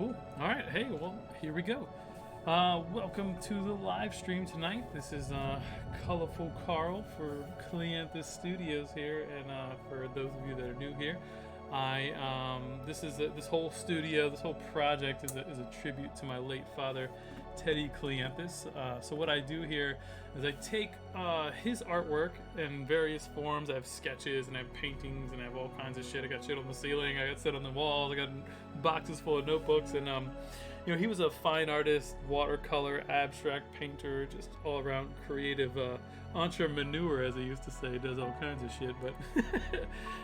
Cool. All right. Hey, well, here we go. Welcome to the live stream tonight. This is Colorful Carl for Cleanthes Studios here, and for those of you that are new here, this whole studio, this whole project is a tribute to my late father, Teddy Cleanthes. So what I do here is I take his artwork in various forms. I have sketches and I have paintings and I have all kinds of shit. I got shit on the ceiling. I got shit on the walls. I got boxes full of notebooks. And he was a fine artist, watercolor, abstract painter, just all around creative entrepreneur, as he used to say. Does all kinds of shit. But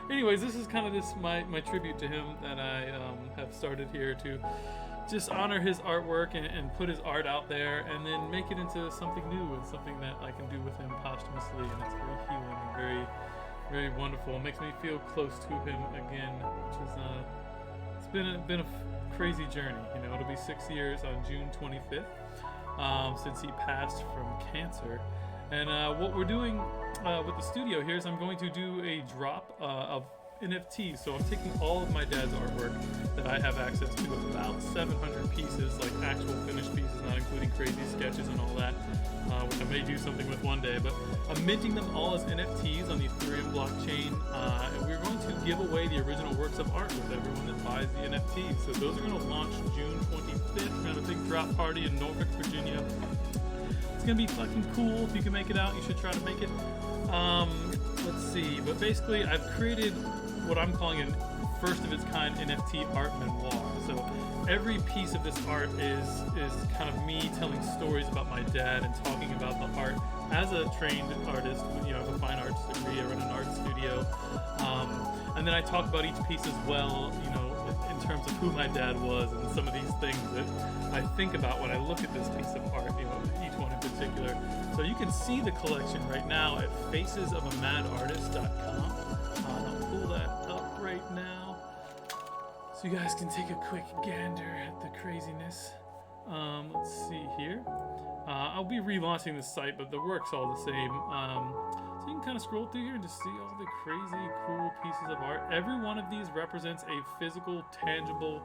anyways, this is kind of my tribute to him that I have started here to just honor his artwork and put his art out there, and then make it into something new and something that I can do with him posthumously. And it's very healing and very, very wonderful. It makes me feel close to him again, which is it's been a crazy journey. It'll be 6 years on June 25th since he passed from cancer. And what we're doing with the studio here is I'm going to do a drop of NFTs. So I'm taking all of my dad's artwork that I have access to, about 700 pieces, like actual finished pieces, not including crazy sketches and all that, which I may do something with one day. But I'm minting them all as NFTs on the Ethereum blockchain, and we're going to give away the original works of art with everyone that buys the NFTs. So those are going to launch June 25th. We're going to have a big drop party in Norfolk, Virginia. It's going to be fucking cool. If you can make it out, you should try to make it. Let's see. But basically, I've created what I'm calling a first of its kind NFT art memoir. So every piece of this art is kind of me telling stories about my dad and talking about the art as a trained artist. I have a fine arts degree. I run an art studio, and then I talk about each piece as well. In terms of who my dad was and some of these things that I think about when I look at this piece of art. Each one in particular. So you can see the collection right now at facesofaMadArtist.com. I'll pull that up right now so you guys can take a quick gander at the craziness. Let's see here. I'll be relaunching the site, but the work's all the same. So you can kind of scroll through here and just see all the crazy, cool pieces of art. Every one of these represents a physical, tangible,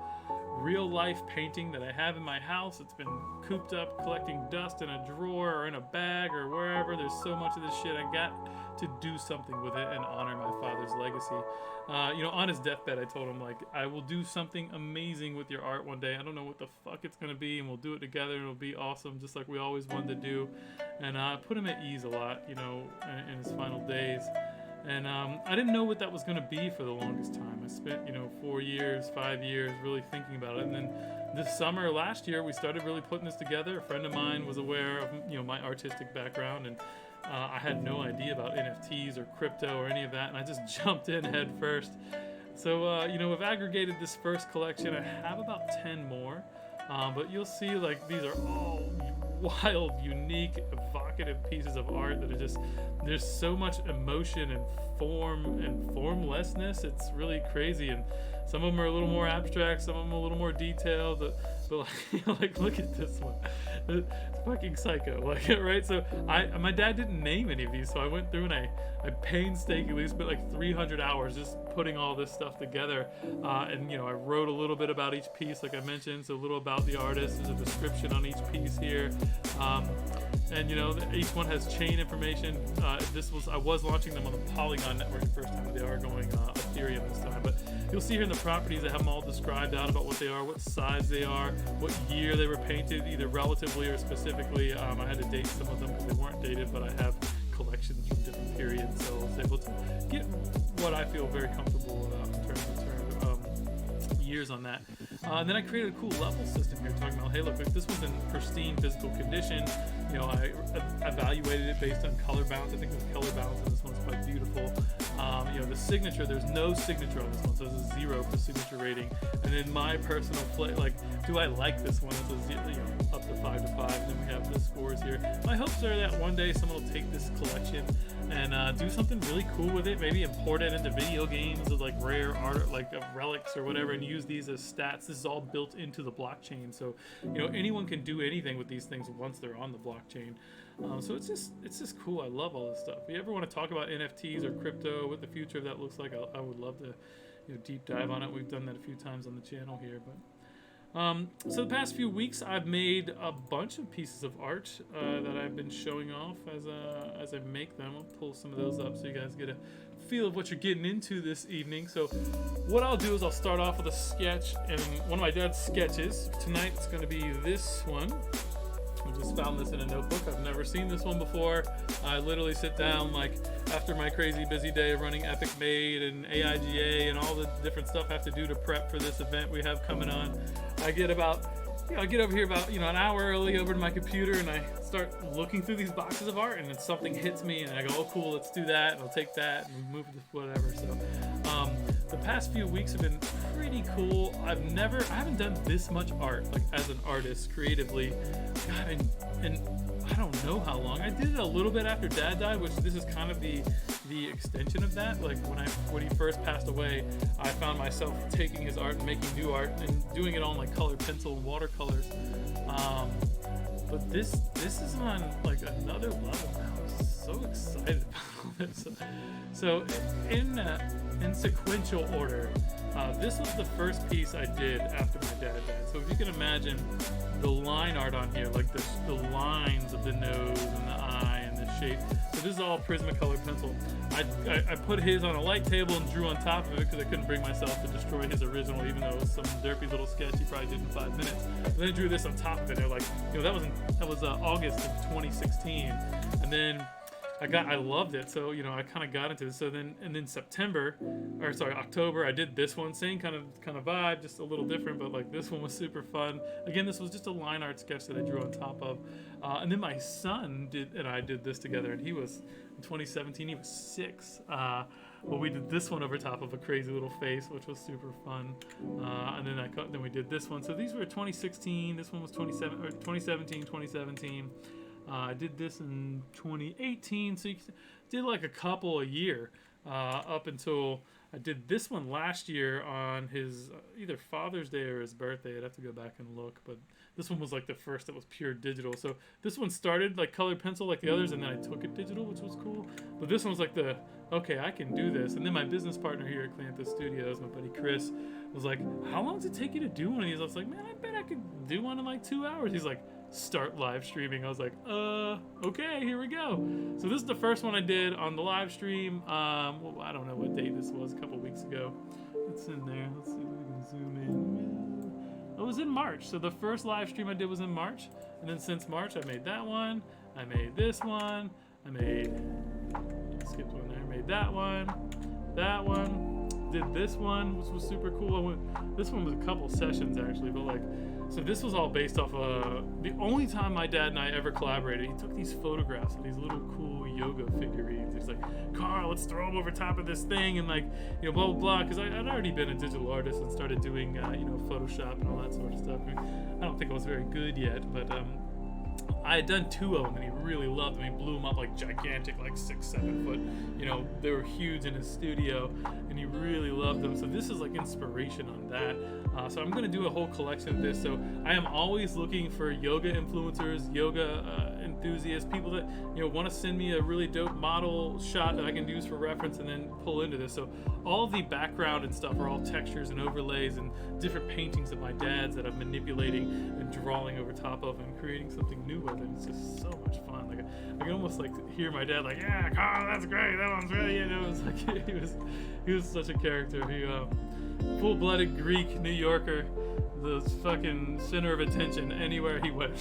real-life painting that I have in my house. It's been cooped up, collecting dust in a drawer or in a bag or wherever. There's so much of this shit. I got to do something with it and honor my father's legacy. On his deathbed, I told him, I will do something amazing with your art one day. I don't know what the fuck it's going to be, and we'll do it together, and it'll be awesome, just like we always wanted to do. And I put him at ease a lot, in his final days. And I didn't know what that was going to be for the longest time. I spent, 4 years, 5 years really thinking about it. And then this summer last year, we started really putting this together. A friend of mine was aware of, my artistic background, and I had no idea about NFTs or crypto or any of that, and I just jumped in head first. So, we've aggregated this first collection. I have about 10 more, but you'll see, these are all wild, unique, evocative pieces of art that are just, there's so much emotion and form and formlessness. It's really crazy, and some of them are a little more abstract, some of them a little more detailed, but look at this one. It's fucking psycho, right? So my dad didn't name any of these, so I went through and I painstakingly spent 300 hours just putting all this stuff together, and I wrote a little bit about each piece, like I mentioned, so a little about the artist. There's a description on each piece here, and each one has chain information. I was launching them on the Polygon network the first time. They are going Ethereum this time, but you'll see here in the properties I have them all described out about what they are, what size they are, what year they were painted, either relatively or specifically. I had to date some of them because they weren't dated, but I have collections from different periods, so I was able to get what I feel very comfortable in terms of years on that. And then I created a cool level system here, talking about, hey, look, if this was in pristine physical condition, I evaluated it based on color balance. I think it was color balance, and this one's quite beautiful. The signature, there's no signature on this one, so there's a 0 for signature rating. And then my personal do I like this one? It's up to 5 to 5. And then we have the scores here. My hopes are that one day someone will take this collection and do something really cool with it. Maybe import it into video games with rare art, relics or whatever, and use these as stats. This is all built into the blockchain, so anyone can do anything with these things once they're on the blockchain. So it's just cool. I love all this stuff. If you ever want to talk about NFTs or crypto, what the future of that looks like, I would love to deep dive on it. We've done that a few times on the channel here, but So the past few weeks, I've made a bunch of pieces of art that I've been showing off as I make them. I'll pull some of those up so you guys get a feel of what you're getting into this evening. So what I'll do is I'll start off with a sketch, and one of my dad's sketches. Tonight it's going to be this one. I just found this in a notebook. I've never seen this one before. I literally sit down, like, after my crazy busy day of running Epic Made and AIGA and all the different stuff I have to do to prep for this event we have coming on. I get over here about, an hour early over to my computer, and I start looking through these boxes of art, and then something hits me, and I go, oh cool, let's do that, and I'll take that and move to whatever. So the past few weeks have been pretty cool. I haven't done this much art, like, as an artist creatively. God, and I don't know how long. I did it a little bit after Dad died, which this is kind of the extension of that. Like, when he first passed away, I found myself taking his art and making new art and doing it on, like, colored pencil and watercolors. But this is on, like, another level now. I'm so excited about all this. So in sequential order, this was the first piece I did after my dad died. So if you can imagine the line art on here, like the lines of the nose and the eye and the shape. So this is all Prismacolor pencil. I put his on a light table and drew on top of it because I couldn't bring myself to destroy his original, even though it was some derpy little sketch he probably did in 5 minutes. And then I drew this on top of it. And like, that was August of 2016, and then I loved it, so I kind of got into it. So then October, I did this one, same kind of vibe, just a little different, but like this one was super fun. Again, this was just a line art sketch that I drew on top of, and then my son and I did this together, and he was in 2017, he was 6. But we did this one over top of a crazy little face, which was super fun. And then we did this one. So these were 2016. This one was 2017, 2017. I did this in 2018, so you did like a couple a year up until I did this one last year on his either Father's Day or his birthday. I'd have to go back and look, but this one was like the first that was pure digital. So this one started like colored pencil like the others, and then I took it digital, which was cool. But this one was like okay, I can do this. And then my business partner here at Cleanthes Studios, my buddy Chris, was like, how long does it take you to do one of these? I was like, man, I bet I could do one in like 2 hours. He's like, start live streaming. I was like, okay, here we go. So this is the first one I did on the live stream. Well, I don't know what date this was, a couple weeks ago. It's in there. Let's see if we can zoom in. It was in March. So the first live stream I did was in March. And then since March, I made that one. I made this one. Skipped one there. Made that one. Did this one, which was super cool. This one was a couple sessions actually, but like, so this was all based off the only time my dad and I ever collaborated. He took these photographs of these little cool yoga figurines. He's like, Carl, let's throw them over top of this thing, and like, blah blah blah. Because I'd already been a digital artist and started doing Photoshop and all that sort of stuff. I don't think I was very good yet, but I had done 2 of them, and he really loved them. He blew them up like gigantic, like 6-7 foot. They were huge in his studio, and he really loved them. So this is like inspiration on that. So I'm going to do a whole collection of this. So I am always looking for yoga influencers, yoga enthusiasts, people that want to send me a really dope model shot that I can use for reference and then pull into this. So all the background and stuff are all textures and overlays and different paintings of my dad's that I'm manipulating and drawing over top of and creating something new with it. It's just so much fun. Like I can almost like hear my dad like, yeah, Carl, that's great. That one's really, it's like he was such a character. He full-blooded Greek New Yorker, the fucking center of attention anywhere he went.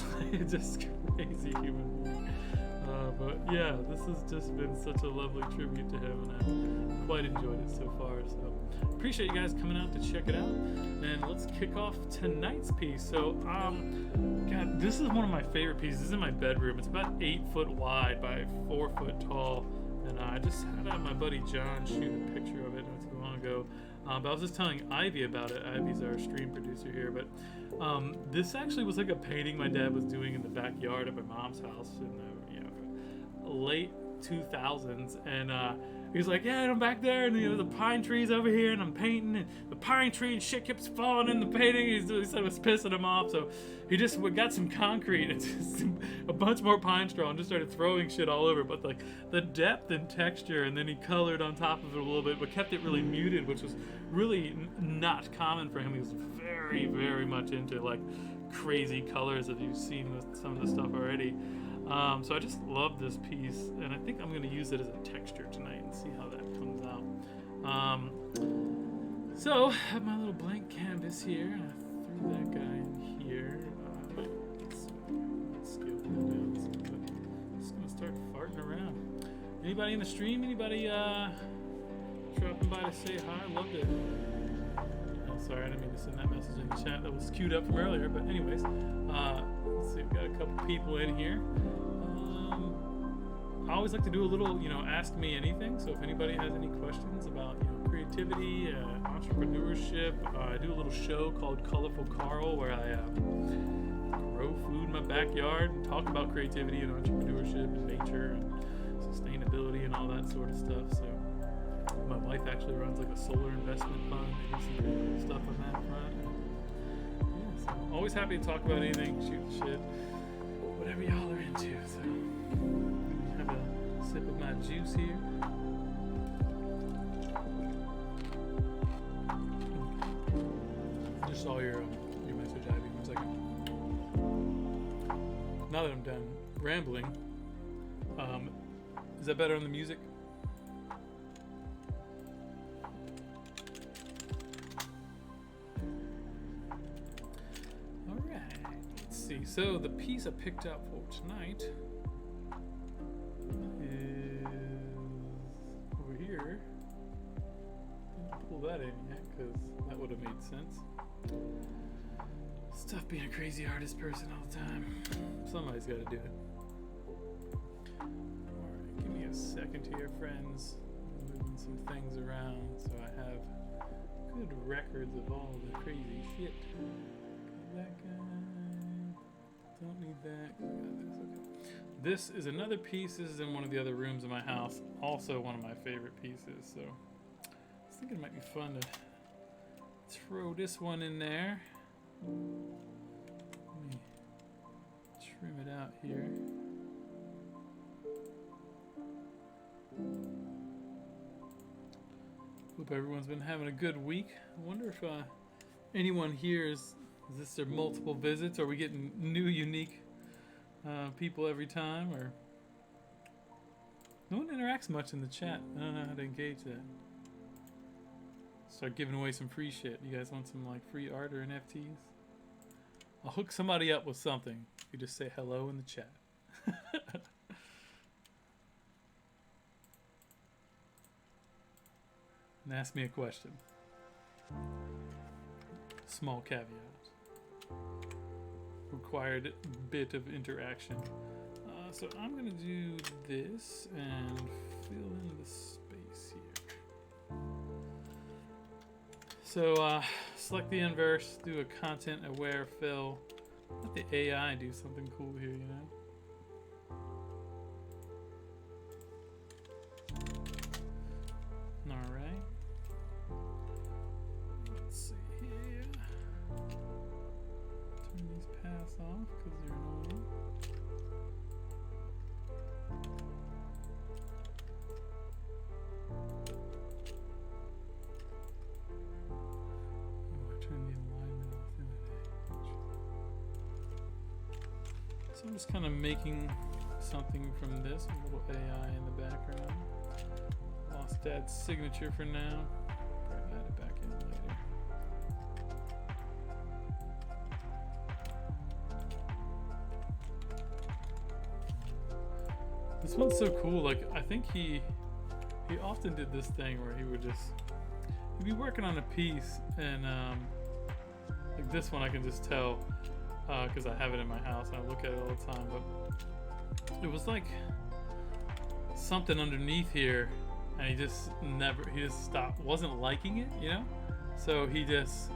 Just crazy human being. But yeah, this has just been such a lovely tribute to him, and I've quite enjoyed it so far. So appreciate you guys coming out to check it out, and let's kick off tonight's piece. So God, this is one of my favorite pieces. This is in my bedroom. It's about 8 foot wide by 4 foot tall, and I just had my buddy John shoot a picture of it not too long ago. But I was just telling Ivy about it. Ivy's our stream producer here, but this actually was like a painting my dad was doing in the backyard of my mom's house in the late 2000s, and He's like, yeah, I'm back there, and the pine trees over here, and I'm painting, and the pine tree and shit keeps falling in the painting. He said it was pissing him off, so he just got some concrete and just a bunch more pine straw and just started throwing shit all over. But like the depth and texture, and then he colored on top of it a little bit, but kept it really muted, which was really not common for him. He was very, very much into like crazy colors that you've seen with some of the stuff already. So I just love this piece, and I think I'm going to use it as a texture tonight and see how that comes out. So I have my little blank canvas here. I threw that guy in here. Let's scale that down. I'm just going to start farting around. Anybody in the stream? Anybody dropping by to say hi? Loved it. Oh, sorry, I didn't mean to send that message in the chat. That was queued up from earlier. But anyways, let's see. We've got a couple people in here. I always like to do a little, ask me anything. So if anybody has any questions about, creativity, entrepreneurship, I do a little show called Colorful Carl where I grow food in my backyard and talk about creativity and entrepreneurship and nature and sustainability and all that sort of stuff. So my wife actually runs like a solar investment fund. I do some really cool stuff on that front. Yeah, so I'm always happy to talk about anything, shoot the shit, whatever y'all are into. So have a sip of my juice here. I just saw your message, Ivy. 1 second. Now that I'm done rambling, is that better on the music? All right. Let's see. So the piece I picked out for tonight is over here. Didn't pull that in yet because that would have made sense. It's tough being a crazy artist person all the time. Somebody's got to do it. Alright, give me a second here, friends. I'm moving some things around so I have good records of all the crazy shit. That guy. Don't need that. I got this. Okay. This is another piece. This is in one of the other rooms in my house. Also one of my favorite pieces. So I was thinking it might be fun to throw this one in there. Let me trim it out here. Hope everyone's been having a good week. I wonder if anyone here is this their multiple visits? Are we getting new, unique people every time? Or no one interacts much in the chat. I don't know how to engage that. Start giving away some free shit. You guys want some like free art or NFTs? I'll hook somebody up with something. You just say hello in the chat. And ask me a question. Small caveat. Required bit of interaction. So I'm gonna do this and fill in the space here. So select the inverse, do a content aware fill. Let the AI do something cool here, you know? Alright. Let's see here. Turn these paths off because they're annoying. So I'm just kind of making something from this, a little AI in the background. Lost Dad's signature for now. Probably add it back in later. This one's so cool. Like, I think he often did this thing where he'd be working on a piece, and like this one I can just tell because I have it in my house and I look at it all the time, but it was like something underneath here, and he just stopped, wasn't liking it, you know? So he just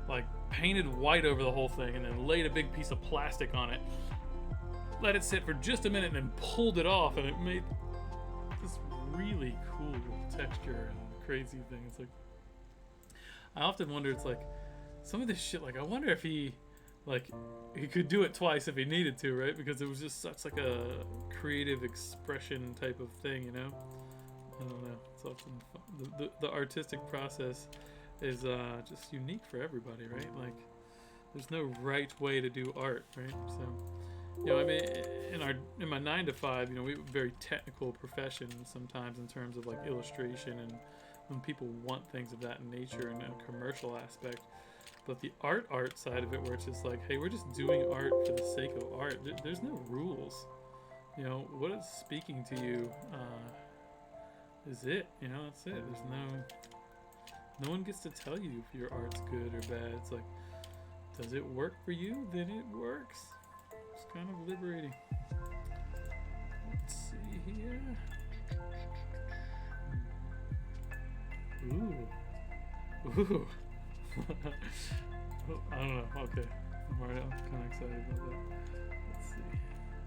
like painted white over the whole thing and then laid a big piece of plastic on it, let it sit for just a minute, and then pulled it off, and it made this really cool texture and crazy thing. It's like, I often wonder, it's like, some of this shit, like, I wonder if he could do it twice if he needed to, right? Because it was just such like a creative expression type of thing, you know? I don't know. It's often fun. The artistic process is just unique for everybody, right? Like, there's no right way to do art, right? So, you know, I mean, in my 9 to 5, you know, we have a very technical profession sometimes in terms of like illustration, and when people want things of that nature in a commercial aspect. But the art side of it, where it's just like, hey, we're just doing art for the sake of art. There's no rules. You know, what is speaking to you is it. You know, that's it. There's no one gets to tell you if your art's good or bad. It's like, does it work for you? Then it works. It's kind of liberating. Let's see here. Ooh. I don't know. Okay. I'm kind of excited about that. Let's see.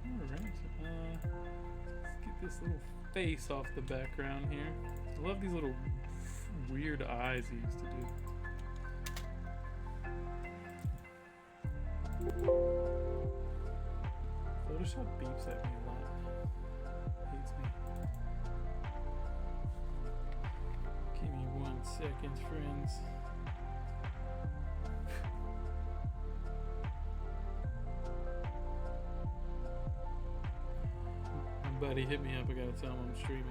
Alright. Let's get this little face off the background here. I love these little weird eyes he used to do. Photoshop beeps at me a lot. Hates me. Give me 1 second, friends. My buddy hit me up. I gotta tell him I'm streaming.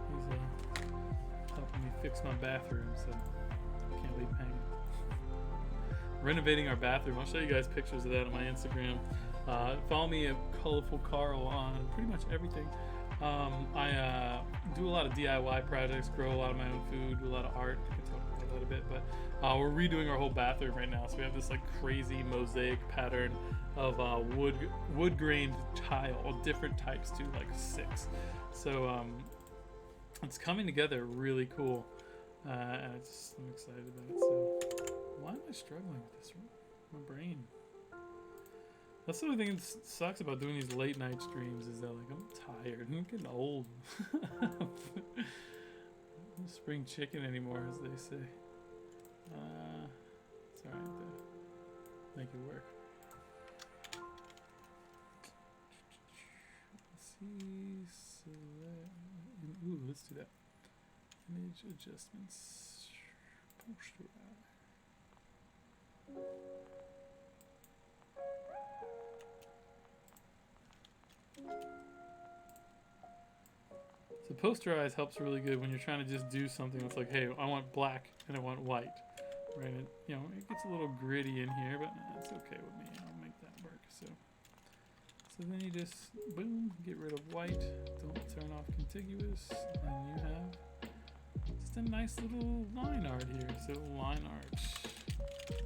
He's helping me fix my bathroom, so I can't leave him hanging. Renovating our bathroom. I'll show you guys pictures of that on my Instagram. Follow me at Colorful Carl on pretty much everything. I do a lot of DIY projects, grow a lot of my own food, do a lot of art. I can talk about that a bit, but we're redoing our whole bathroom right now. So we have this like crazy mosaic pattern of wood grained tile, all different types too, like 6. So it's coming together really cool. And I'm excited about it. So why am I struggling with this? My brain. That's the only thing that sucks about doing these late night streams, is that like I'm tired. I'm getting old. I'm not spring chicken anymore, as they say. It's alright though. Make it work. Let's see. Select. Ooh, let's do that. Image adjustments. Posterize. So posterize helps really good when you're trying to just do something that's like, hey, I want black and I want white, right? And, you know, it gets a little gritty in here, but that's okay with me. I'll make that work. So then you just boom, get rid of white. Don't turn off contiguous, and you have just a nice little line art here. So line art,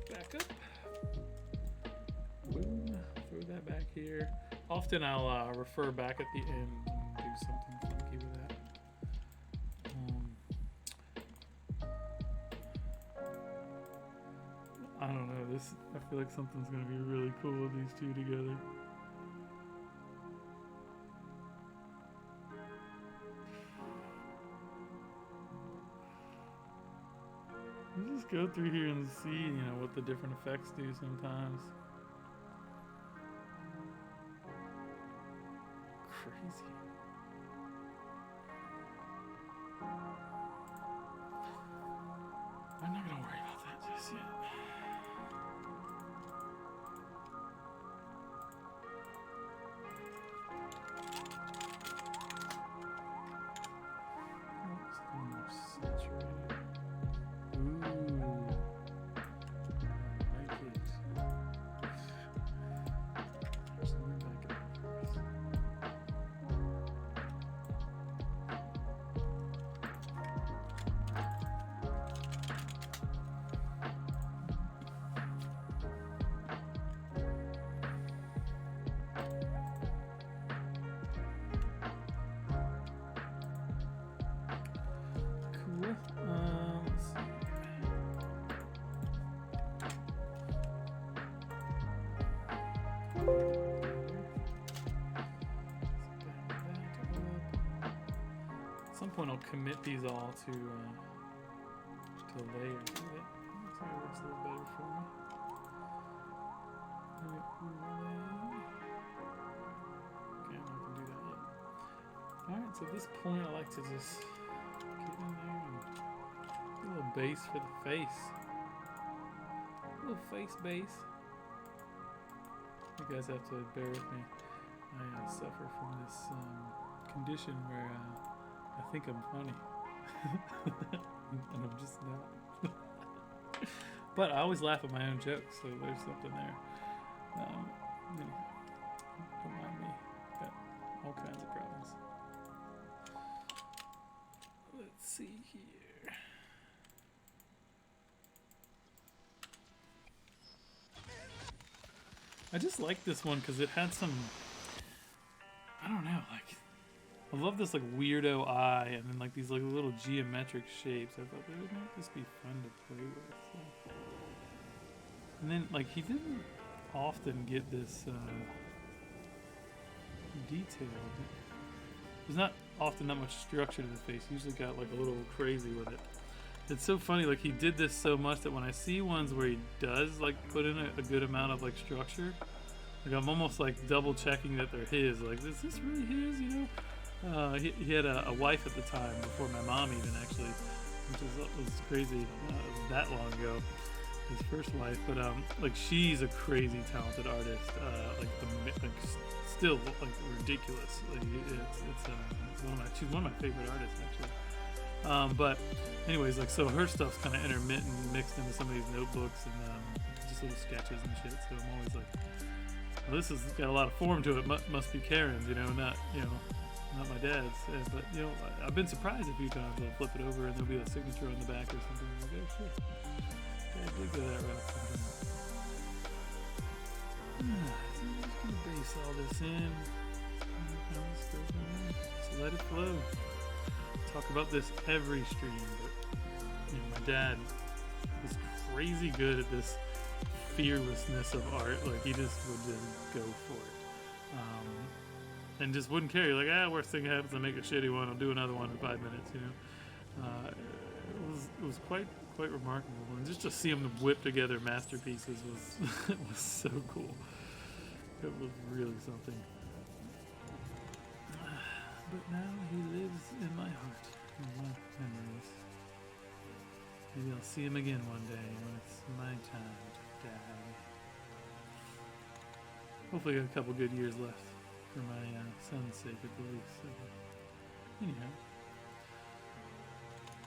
back up, boom, throw that back here. Often I'll refer back at the end and do something funky with that. I don't know, I feel like something's gonna be really cool with these two together. Let's just go through here and see, you know, what the different effects do sometimes. Crazy. I'm not gonna worry about that just yet. Let's do more saturated. Ooh, I like it. Actually, let me back it up first. point I'll commit these all to layers. Looks like it works a little better for me. Overlay. Okay, I'm not gonna do that yet. Alright, so at this point I like to just get in there and do a little base for the face. A little face base. You guys have to bear with me. I suffer from this condition where I think I'm funny. And I'm just not. But I always laugh at my own jokes, so there's something there. Anyway, don't mind me. Got all kinds of problems. Let's see here. I just like this one because it had some, I don't know, like, I love this like weirdo eye and then like these like little geometric shapes. I thought that might just be fun to play with. So. And then like he didn't often get this detail. There's not often that much structure to the face. He usually got like a little crazy with it. It's so funny, like he did this so much that when I see ones where he does like put in a good amount of like structure, like I'm almost like double checking that they're his. Like, is this really his? You know, he had a wife at the time before my mom even actually, which was crazy. That long ago, his first wife. But like she's a crazy talented artist. Still like ridiculous. Like, she's one of my favorite artists actually. But anyways, like, so her stuff's kind of intermittent, mixed into some of these notebooks and just little sketches and shit. So I'm always like, well, this has got a lot of form to it. Must be Karen's, you know, not my dad's. But you know, I've been surprised a few times. I'll flip it over and there'll be a signature on the back or something. I'm like, oh shit, I did go that route sometimes. So I'm just gonna base all this in. Just let it flow. Talk about this every stream, but you know, my dad was crazy good at this fearlessness of art. Like he just would just go for it, and just wouldn't care. Like, worst thing happens, I make a shitty one, I'll do another one in 5 minutes. You know, it was quite remarkable, and just to see him whip together masterpieces was so cool. It was really something. But now he lives in my heart, in my memories. Maybe I'll see him again one day when it's my time to die. Hopefully I got a couple good years left for my son's sake at the least. So, anyhow,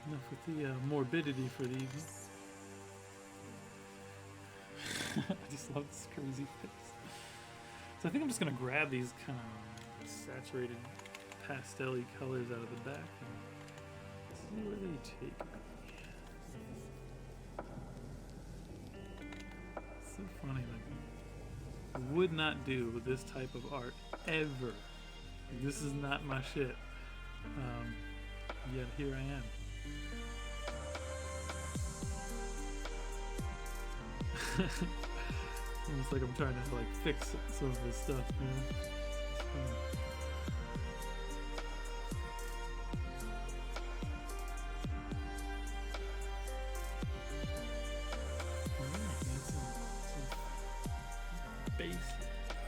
enough with the morbidity for the evening. I just love this crazy face. So I think I'm just going to grab these kind of saturated pastel-y colors out of the back and see where they take me. It's so funny, like, I would not do this type of art ever. Like, this is not my shit. Yet here I am. Almost like I'm trying to like fix some of this stuff, you know?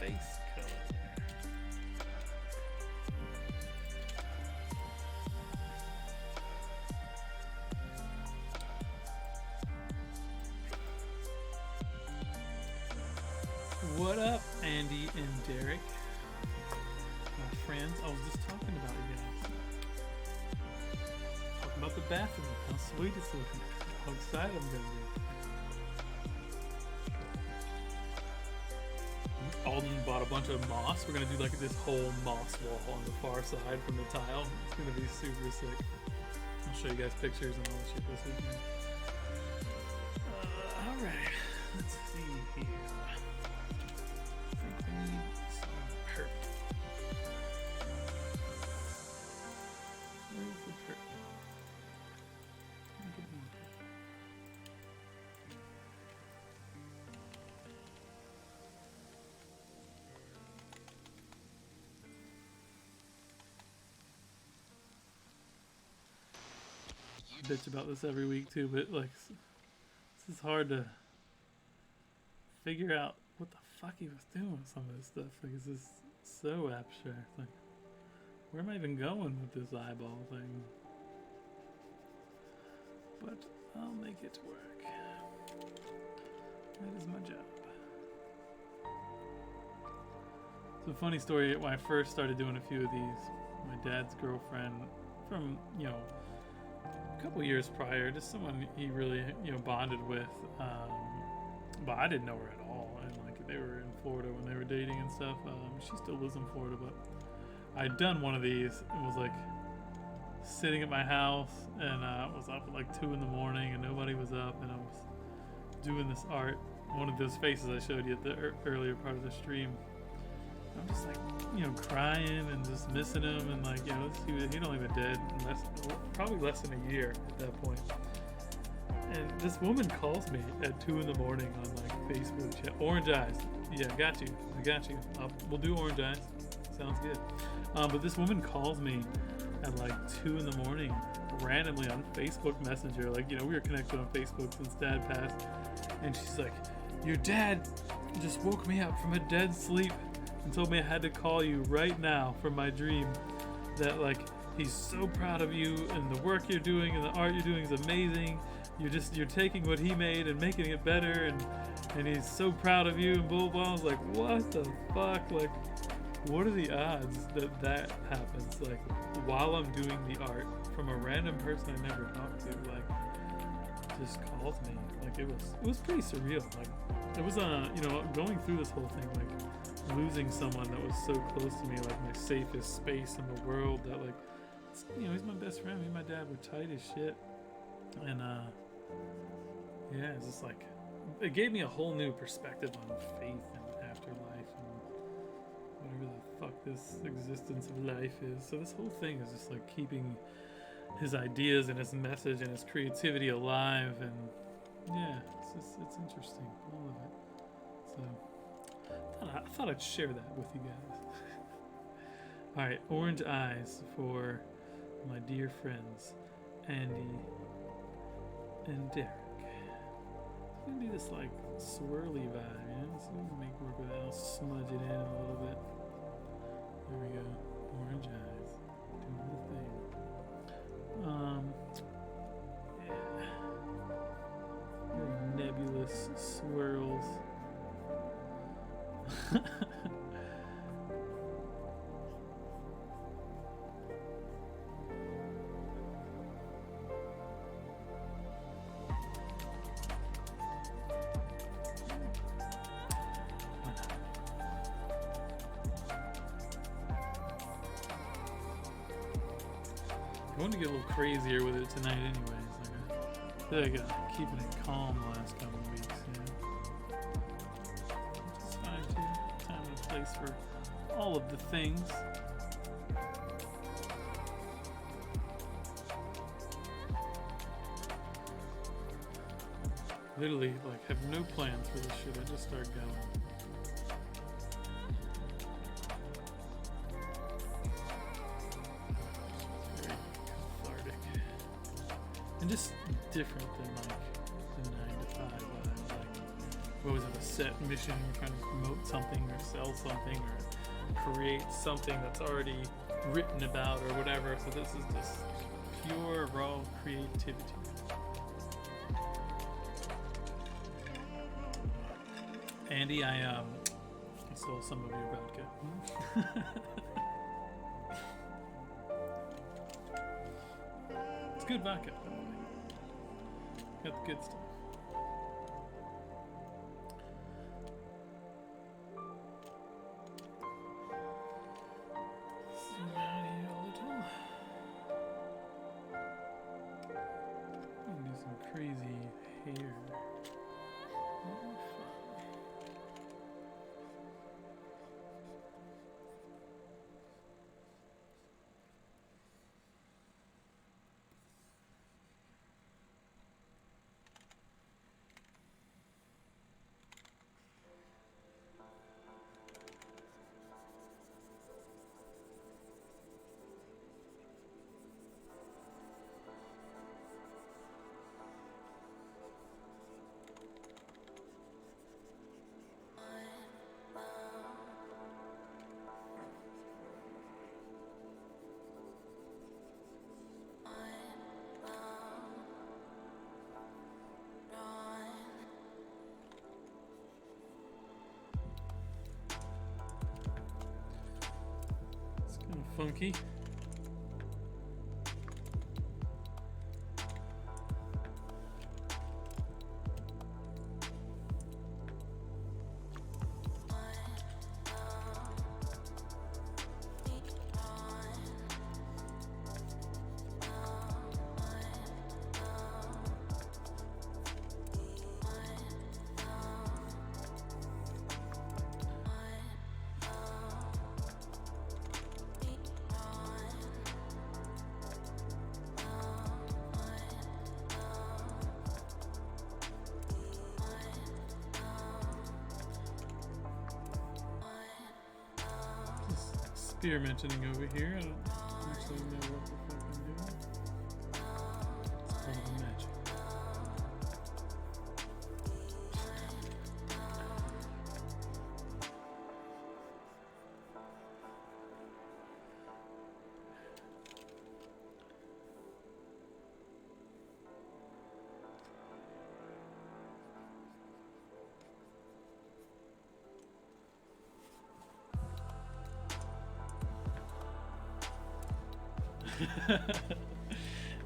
Face color. What up, Andy and Derek, my friends? I was just talking about you guys. Talking about the bathroom, how sweet it's looking, how excited I'm gonna be. Alden bought a bunch of moss. We're gonna do like this whole moss wall on the far side from the tile. It's gonna be super sick. I'll show you guys pictures and all the shit this weekend. Alright, let's see here. I think we need some purple. Where's the purple? bitch about this every week too, but like, this is hard to figure out what the fuck he was doing with some of this stuff. Like, it's just so abstract. Like, where am I even going with this eyeball thing? But I'll make it work. That is my job. It's a funny story. When I first started doing a few of these, my dad's girlfriend from, you know, a couple years prior, just someone he really, you know, bonded with, but I didn't know her at all, and like they were in Florida when they were dating and stuff. She still lives in Florida, but I'd done one of these and was like sitting at my house, and I was up at like 2 in the morning and nobody was up, and I was doing this art, one of those faces I showed you at the earlier part of the stream. I'm just like, you know, crying and just missing him, and like, you know, he'd only been dead probably less than a year at that point. And this woman calls me at 2 in the morning on like Facebook chat. Orange eyes. Yeah, I got you. We'll do orange eyes. Sounds good. But this woman calls me at like 2 in the morning randomly on Facebook Messenger. Like, you know, we were connected on Facebook since Dad passed. And she's like, your dad just woke me up from a dead sleep and told me I had to call you right now from my dream. That like, he's so proud of you and the work you're doing and the art you're doing is amazing. You're taking what he made and making it better, and he's so proud of you and blah blah. I was like, what the fuck? Like, what are the odds that happens? Like, while I'm doing the art, from a random person I never talked to, like, just calls me. Like, it was pretty surreal. Like, it was you know, going through this whole thing, like losing someone that was so close to me, like my safest space in the world. That like, you know, he's my best friend. Me and my dad were tight as shit, and yeah, it's just like, it gave me a whole new perspective on faith and afterlife and whatever the fuck this existence of life is. So this whole thing is just like keeping his ideas and his message and his creativity alive, and yeah, it's interesting, all of it. So I thought I'd share that with you guys. All right, orange eyes for my dear friends Andy and Derek. It's gonna be this like swirly vibe, you know? So we can make work with it. I'll smudge it in a little bit. There we go. Orange eyes. Doing the thing. Yeah. Little nebulous swirls. I want to get a little crazier with it tonight anyways. I feel like I'm keeping it calm the last couple of weeks, you know? Which is fine too. Time and place for all of the things. Literally, like, have no plans for this shit. I just start going. And just different than like the 9 to 5 vibes. Like, what was it, a set mission? You're trying to promote something or sell something or create something that's already written about or whatever. So this is just pure raw creativity. Andy, I stole some of your vodka. It's good vodka. Got the good stuff. Zoom out here a little. And do some crazy hair. Oh, fuck. funky. Experimenting over here. I don't actually know what the fuck I'm doing. It's part of the magic.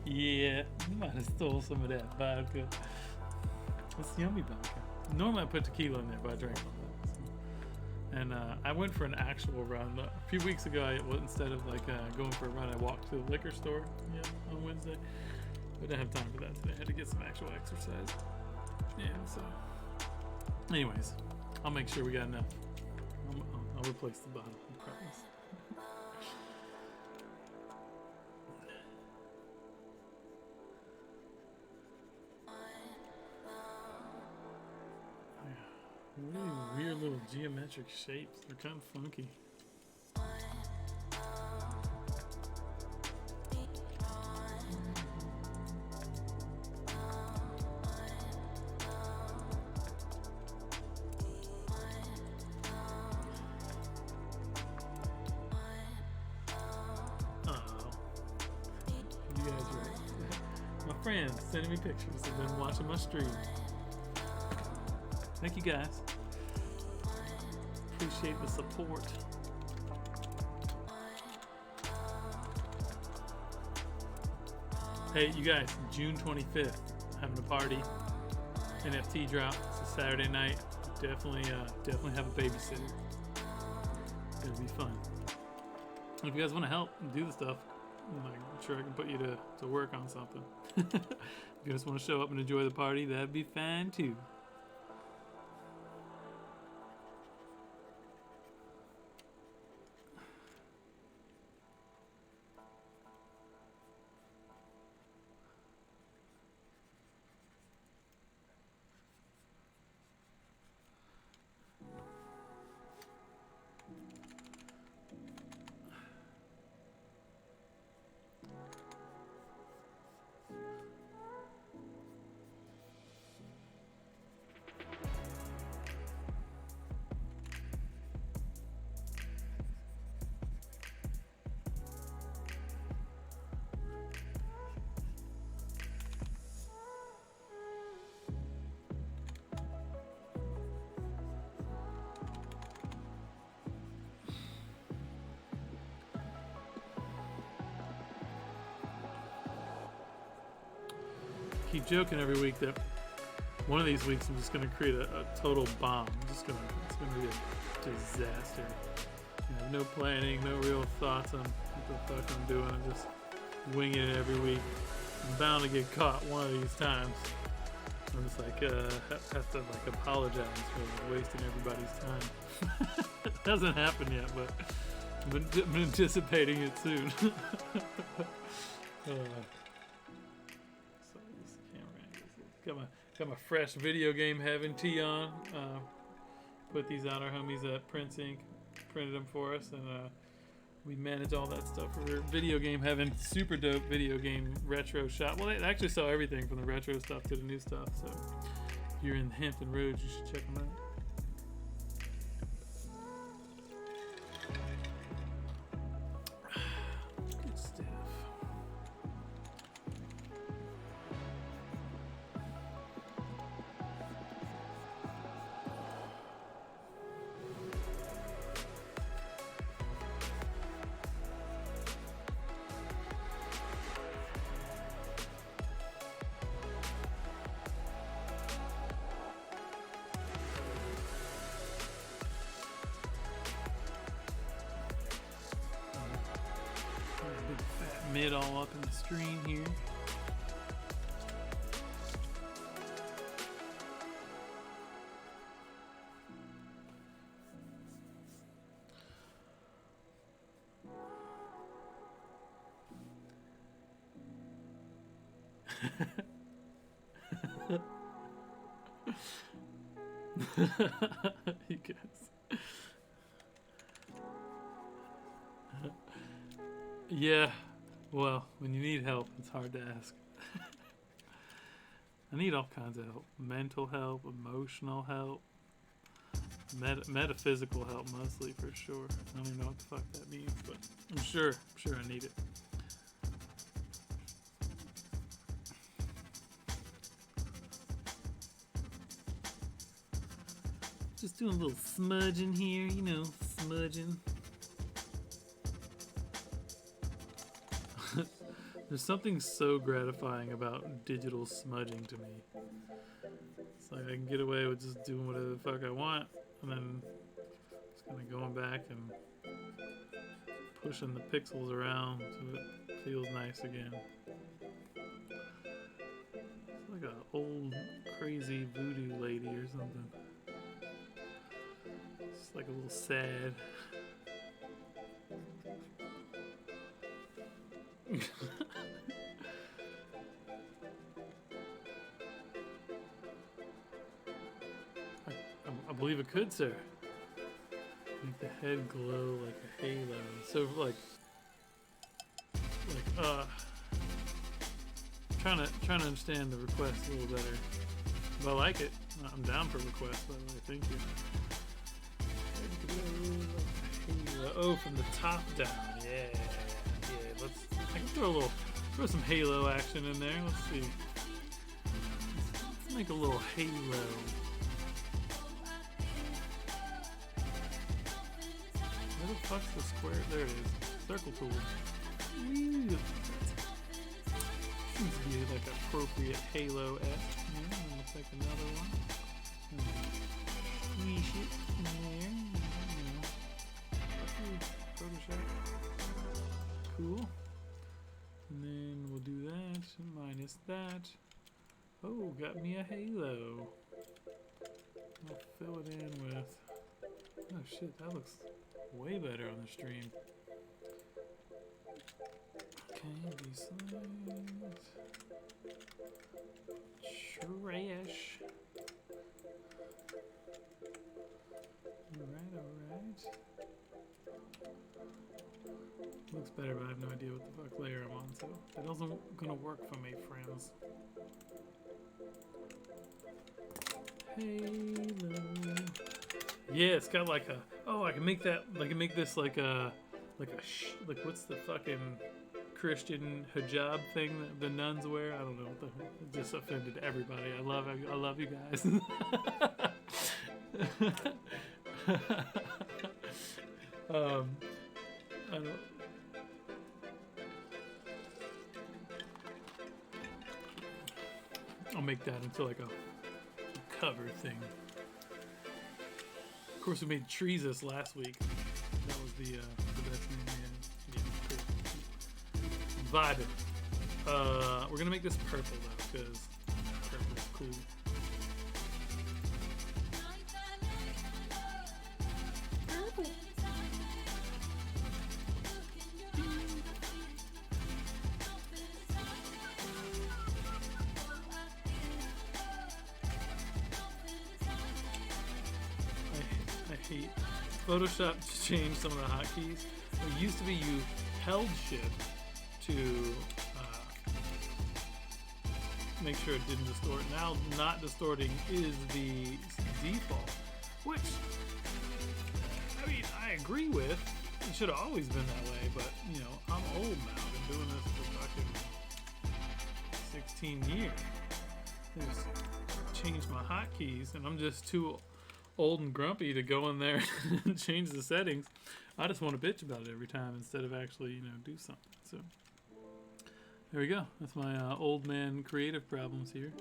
Yeah, might have stole some of that vodka. It's yummy vodka. Normally I put tequila in there, but I drank all that. So. And I went for an actual run. A few weeks ago, instead of like going for a run, I walked to the liquor store on Wednesday. But I didn't have time for that today. I had to get some actual exercise. Yeah, so. Anyways, I'll make sure we got enough. I'll replace the bottle, I promise. Really weird little geometric shapes. They're kind of funky. You guys are my friends sending me pictures and then watching my stream. Thank you guys. Appreciate the support. Hey, you guys, June 25th, having a party. NFT drop. It's a Saturday night. Definitely have a babysitter. It'll be fun. If you guys want to help and do the stuff, I'm sure I can put you to work on something. If you just want to show up and enjoy the party, that'd be fine too. Keep joking every week that one of these weeks I'm just going to create a total bomb. It's going to be a disaster. I have no planning, no real thoughts on what the fuck I'm doing. I'm just winging it every week. I'm bound to get caught one of these times. I'm just like, have to like apologize for wasting everybody's time. It hasn't happened yet, but I'm anticipating it soon. Got my fresh video game heaven tee on. Put these out. Our homies at Prince Inc. printed them for us, and we manage all that stuff for video game heaven. Super dope video game retro shop. Well, they actually sell everything from the retro stuff to the new stuff. So if you're in Hampton Roads, you should check them out. Good stuff. mid all up in the stream here. You guys. Yeah, well, when you need help, it's hard to ask. I need all kinds of help. Mental help, emotional help, metaphysical help mostly, for sure. I don't even know what the fuck that means, but I'm sure I need it. Just doing a little smudging here, you know, smudging. There's something so gratifying about digital smudging to me. It's like I can get away with just doing whatever the fuck I want, and then just kind of going back and pushing the pixels around so it feels nice again. It's like an old crazy voodoo lady or something. It's like a little sad. I believe it could, sir. Make the head glow like a halo. So trying to understand the request a little better. If I like it, I'm down for requests, by the way. Thank you. Oh, from the top down. Yeah. I can throw some halo action in there. Let's see. Let's make a little halo. Where the fuck's the square? There it is. Circle tool. Ooh. Seems to be like appropriate halo-esque. Yeah, I'm gonna take another one. Squeeze it in there. Photoshop. Cool. And then we'll do that. Minus that. Oh, got me a halo. I'll fill it in with. Oh shit, that looks way better on the stream. Okay, these slides. Trash. Alright. Looks better, but I have no idea what the fuck layer I'm on, so it doesn't gonna work for me, friends. Halo. Yeah, it's got like a. Oh, I can make that. I can make this like a. Like what's the fucking Christian hijab thing that the nuns wear? I don't know. It just offended everybody. I love you guys. I don't. I'll make that into like a cover thing. Of course, we made Treesus last week. That was the best thing we had. Yeah, cool. Vibing. We're gonna make this purple though, because purple's cool. Purple. I hate Photoshop changed some of the hotkeys. It used to be you held shift to make sure it didn't distort. Now not distorting is the default, which I mean I agree with. It should have always been that way, but you know, I'm old now. I've been doing this for fucking 16 years. I just changed my hotkeys and I'm just too old and grumpy to go in there and change the settings. I just want to bitch about it every time instead of actually, you know, do something. So there we go. That's my old man creative problems here.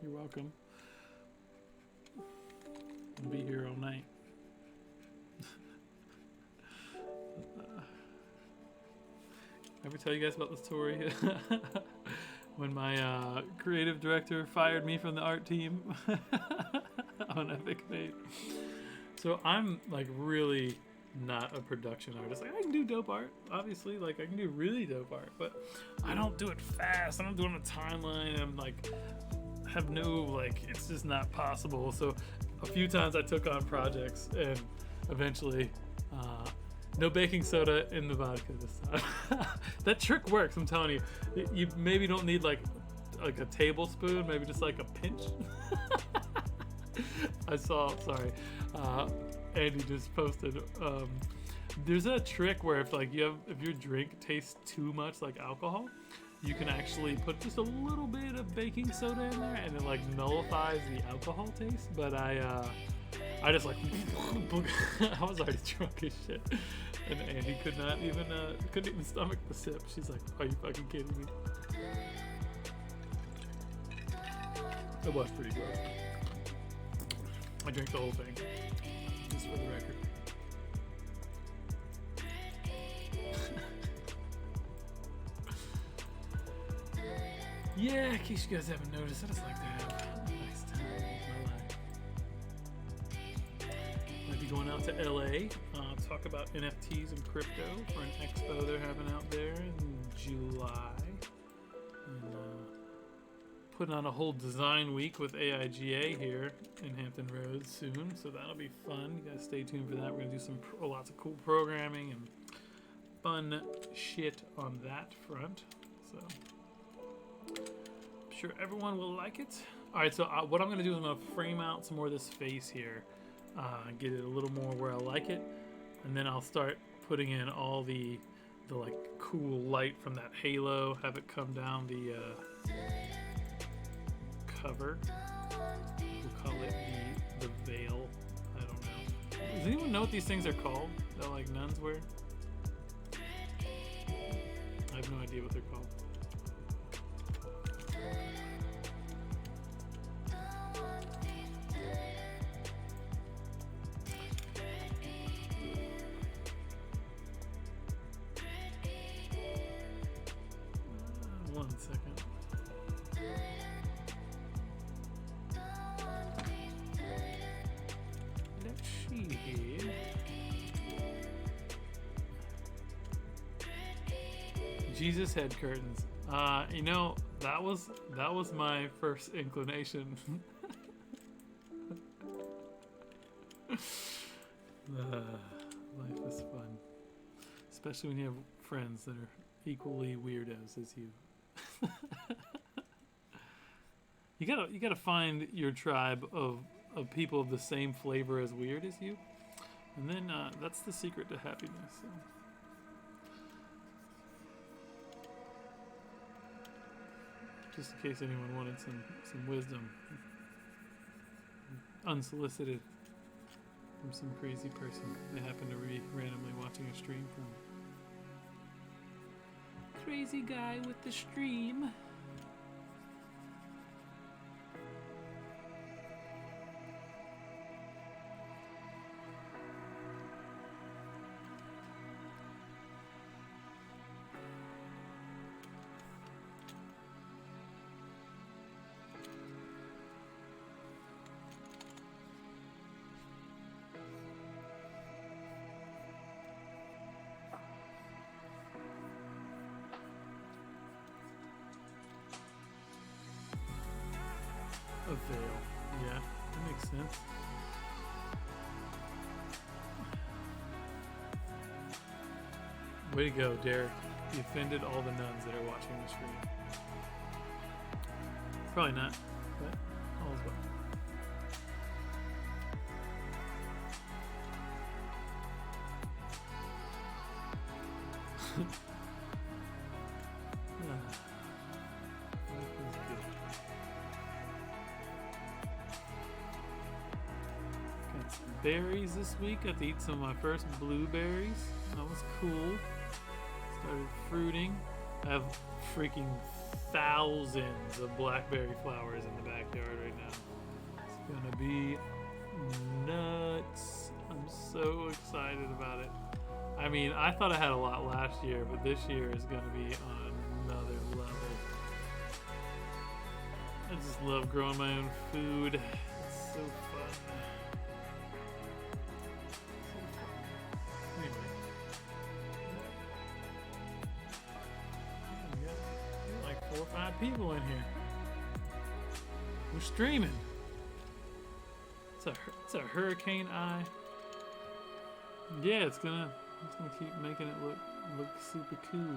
You're welcome. I'll be here all night. ever tell you guys about the story? When my creative director fired me from the art team on Epic Fate. So I'm like really not a production artist. Like I can do dope art, obviously. Like I can do really dope art, but I don't do it fast. I don't do it on a timeline. I'm like have no like it's just not possible. So a few times I took on projects and eventually no baking soda in the vodka this time. That trick works, I'm telling you. You maybe don't need like a tablespoon, maybe just like a pinch. I saw, sorry, Andy just posted. There's a trick where if your drink tastes too much like alcohol, you can actually put just a little bit of baking soda in there, and it like nullifies the alcohol taste. But I just like I was already drunk as shit, and Andy couldn't even stomach the sip. She's like, "Are you fucking kidding me?" It was pretty gross. I drank the whole thing, just for the record. Yeah, in case you guys haven't noticed, I just like to have a nice time with my life. Might be going out to LA, talk about NFTs and crypto for an expo they're having out there in July. And putting on a whole design week with AIGA here in Hampton Roads soon, so that'll be fun. You guys stay tuned for that. We're gonna do lots of cool programming and fun shit on that front. So I'm sure everyone will like it. All right, so what I'm gonna do is I'm gonna frame out some more of this face here, get it a little more where I like it, and then I'll start putting in all the like cool light from that halo, have it come down the cover. We'll call it the veil. I don't know. Does anyone know what these things are called that like nuns wear? I have no idea what they're called. One second. Let's see here. Jesus head curtains. You know, that was my first inclination. Life is fun, especially when you have friends that are equally weirdos as you. You gotta find your tribe of people of the same flavor as weird as you, and then that's the secret to happiness. So. Just in case anyone wanted some wisdom, unsolicited, from some crazy person they happen to be randomly watching a stream from. Crazy guy with the stream. A veil. Yeah, that makes sense. Way to go, Derek. You offended all the nuns that are watching the stream. Probably not, but all's well. Berries this week. Got to eat some of my first blueberries. That was cool. Started fruiting. I have freaking thousands of blackberry flowers in the backyard right now. It's gonna be nuts. I'm so excited about it. I mean, I thought I had a lot last year, but this year is going to be on another level. I just love growing my own food. It's so fun. Anyway. We got like 4 or 5 people in here. We're streaming. It's a hurricane eye. Yeah, it's gonna keep making it look super cool.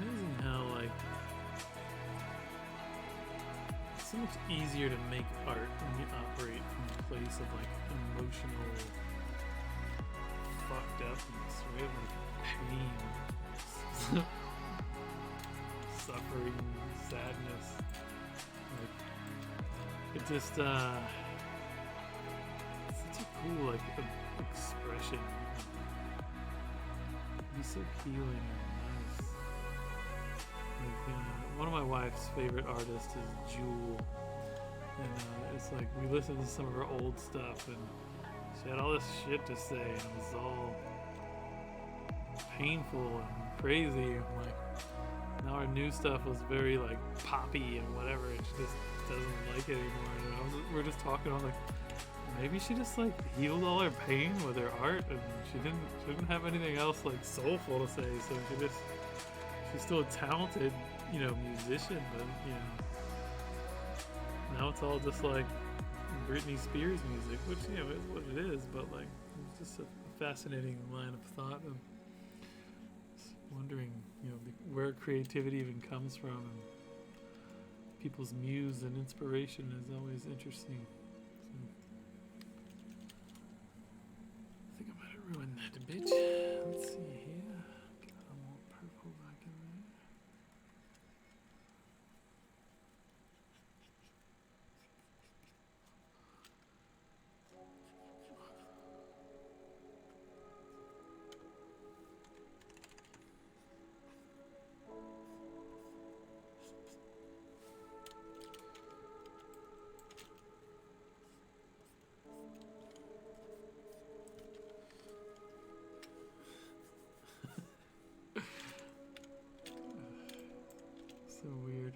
Amazing how like it's so much easier to make art when you operate from a place of like emotional fucked upness, right? Like pain, suffering, sadness. Like it just it's such a cool like expression. It'd be so healing and nice. Like, one of my wife's favorite artists is Jewel, and it's like we listened to some of her old stuff, and she had all this shit to say, and it was all painful and crazy. And like now her new stuff was very like poppy and whatever, and she just doesn't like it anymore. And we're just talking on like maybe she just like healed all her pain with her art, and she didn't have anything else like soulful to say, so she's still a talented, musician, but now it's all just like Britney Spears music, which is what it is, but like it's just a fascinating line of thought. And just wondering, where creativity even comes from, and people's muse and inspiration is always interesting. So, I think I might have ruined that a bit. Let's see here. Get a little more purple back in there. So weird.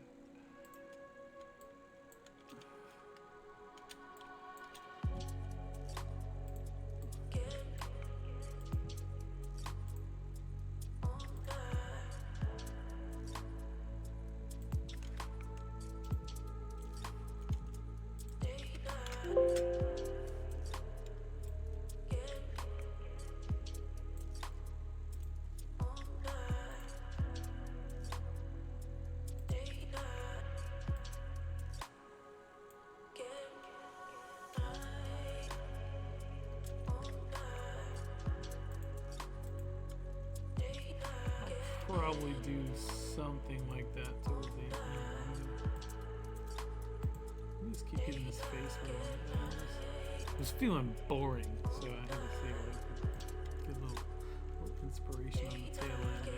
Probably do something like that towards the end. Just keep getting this face where I was feeling boring, so I had to see if I could get a little inspiration on the tail end there.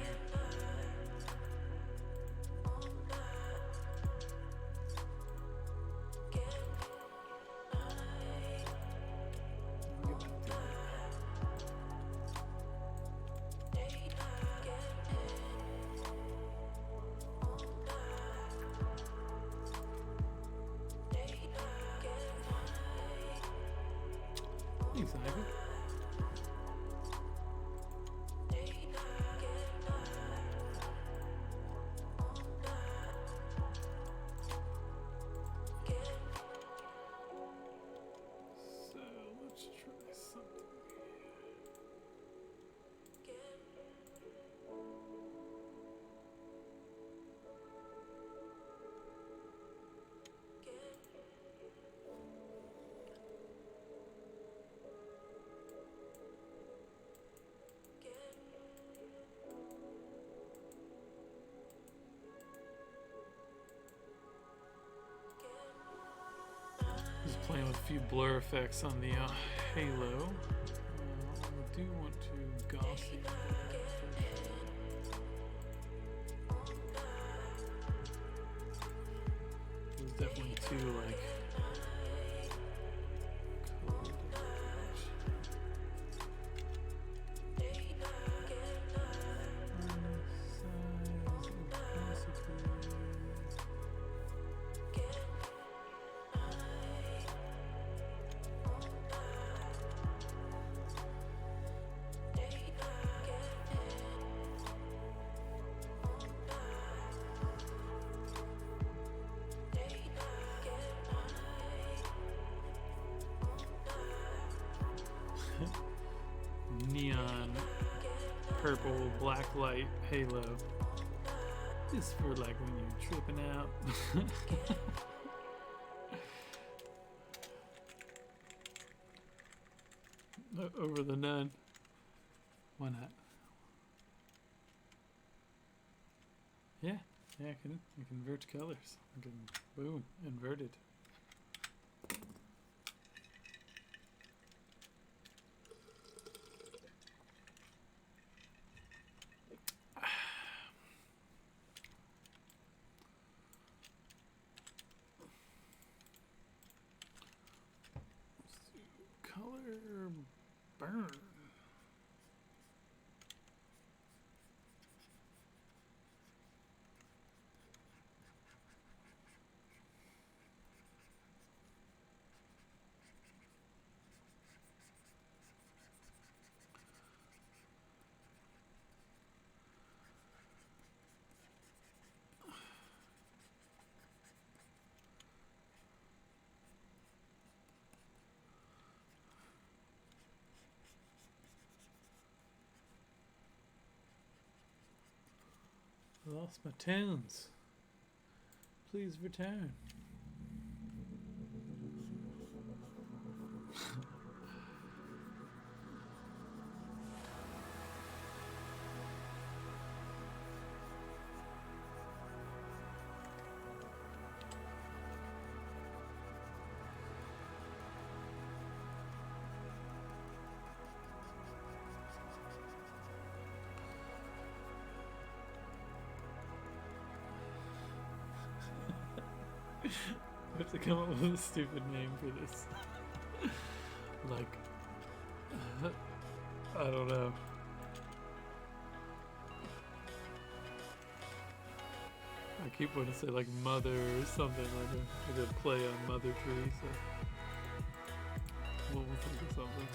Thanks, Ivy. playing with a few blur effects on the halo. I do want to glossy. There's definitely two like neon purple black light halo. This for like when you're tripping out. Over the nun. Why not? Yeah, I can invert colors. I can boom, invert it. Color burn. I lost my tunes. Please return. I have to come up with a stupid name for this. Like, I don't know. I keep wanting to say like Mother or something, like a play on Mother Teresa. We'll think of something.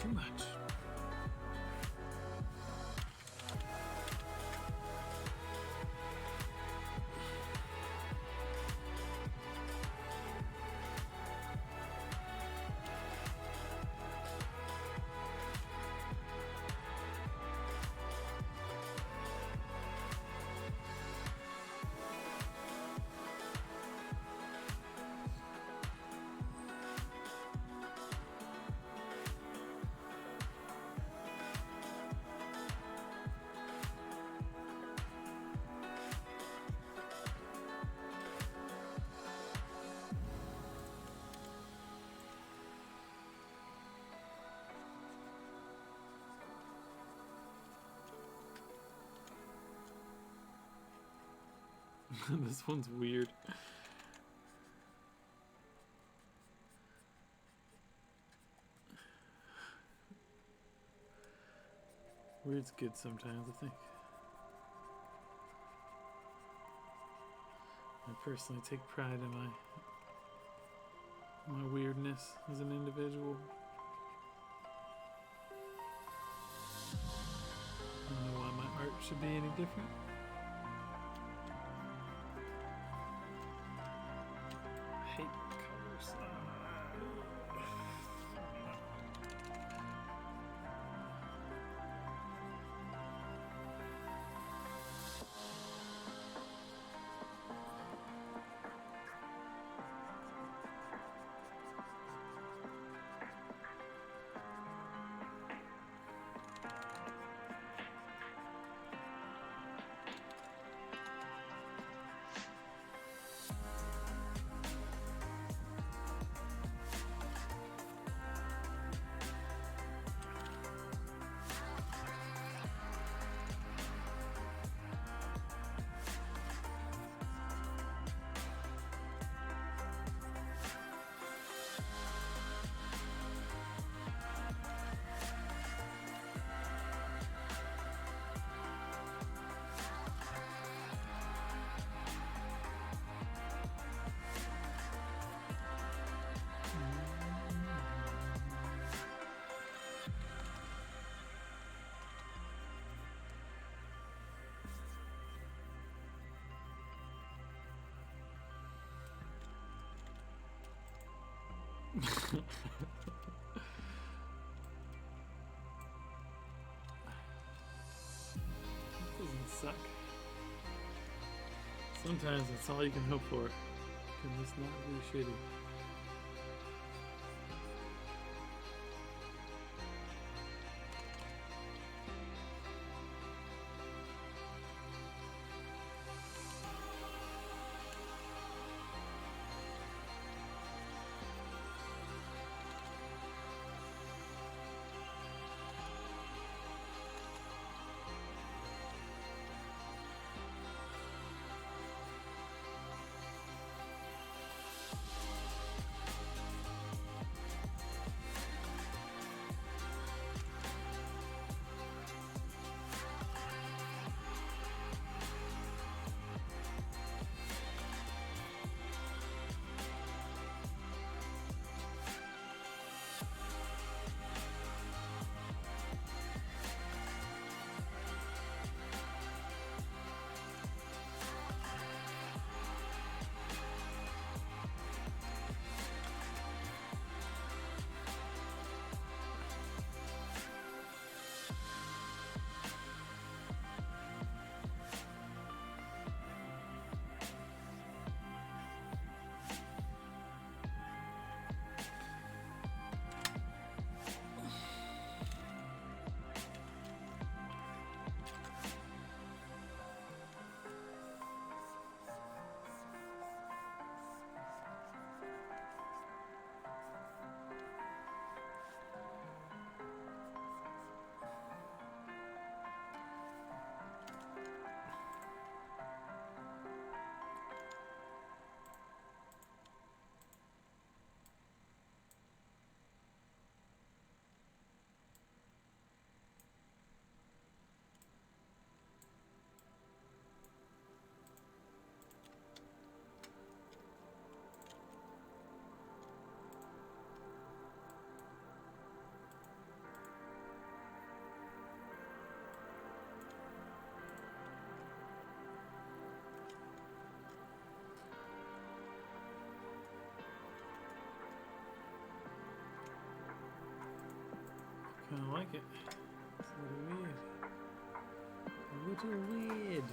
too much. This one's weird. Weird's good sometimes, I think. I personally take pride in my weirdness as an individual. I don't know why my art should be any different. I hate colors. Doesn't suck. Sometimes that's all you can hope for. Can this not be shitty? kind of like it. It's a little weird. A little weird.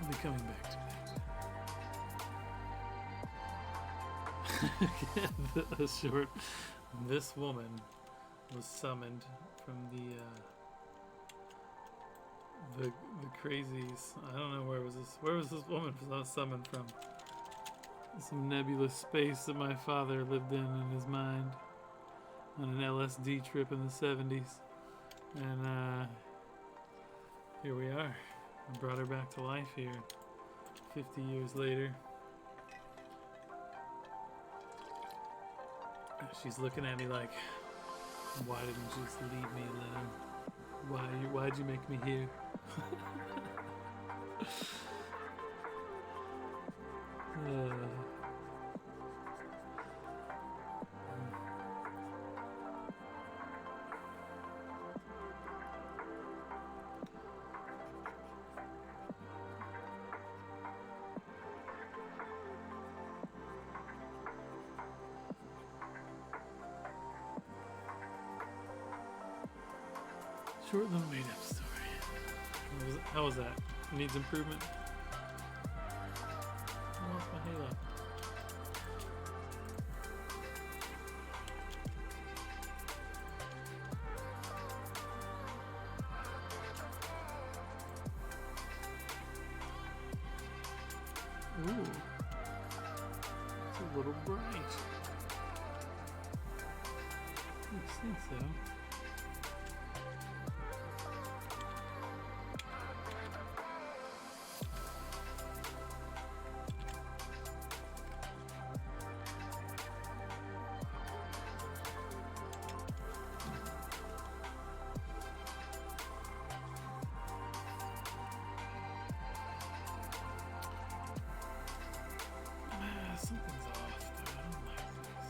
I'll be coming back to that. A short. This woman was summoned from the crazies. I don't know where was this woman summoned from? Some nebulous space that my father lived in his mind on an LSD trip in the 70s, and here we are. I brought her back to life here 50 years later. She's looking at me like, why didn't you just leave me alone? Why'd you make me here? Short little made up story. How was that? Needs improvement? I lost my halo. Ooh. It's a little bright. I think so. Something's off, though. I don't like this.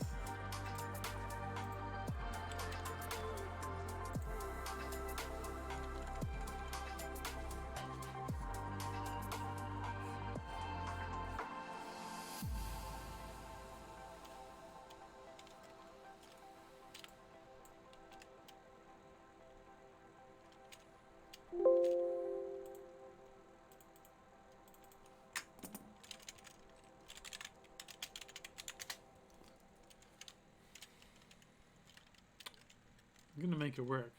I'm gonna make it work.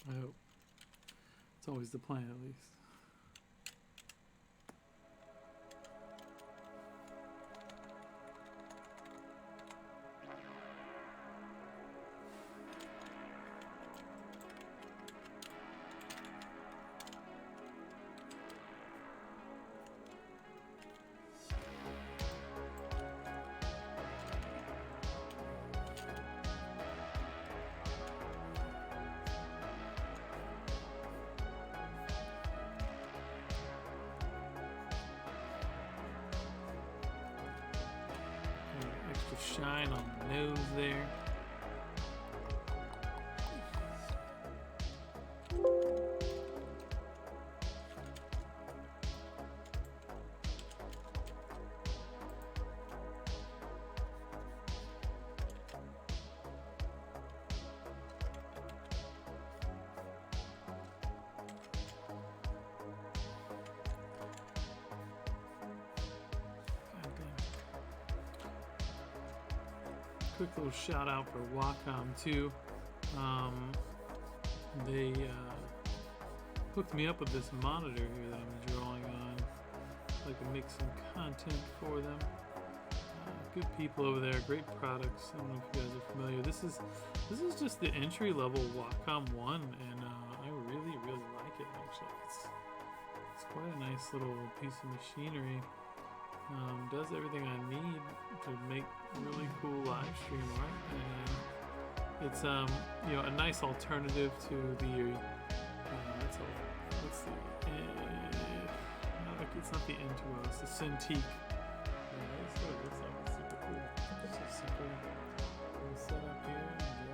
I hope. It's always the plan, at least. Shine on the nose there. Quick little shout out for Wacom too. They hooked me up with this monitor here that I'm drawing on. I'd like to make some content for them. Good people over there, great products. I don't know if you guys are familiar. This is just the entry level Wacom One, and I really like it. Actually, it's quite a nice little piece of machinery. Does everything I need to make really cool live stream art, and it's you know, a nice alternative to the it's not the N2O, it's the Cintiq. That's what it looks like. It's super cool. Just a simple little setup here, and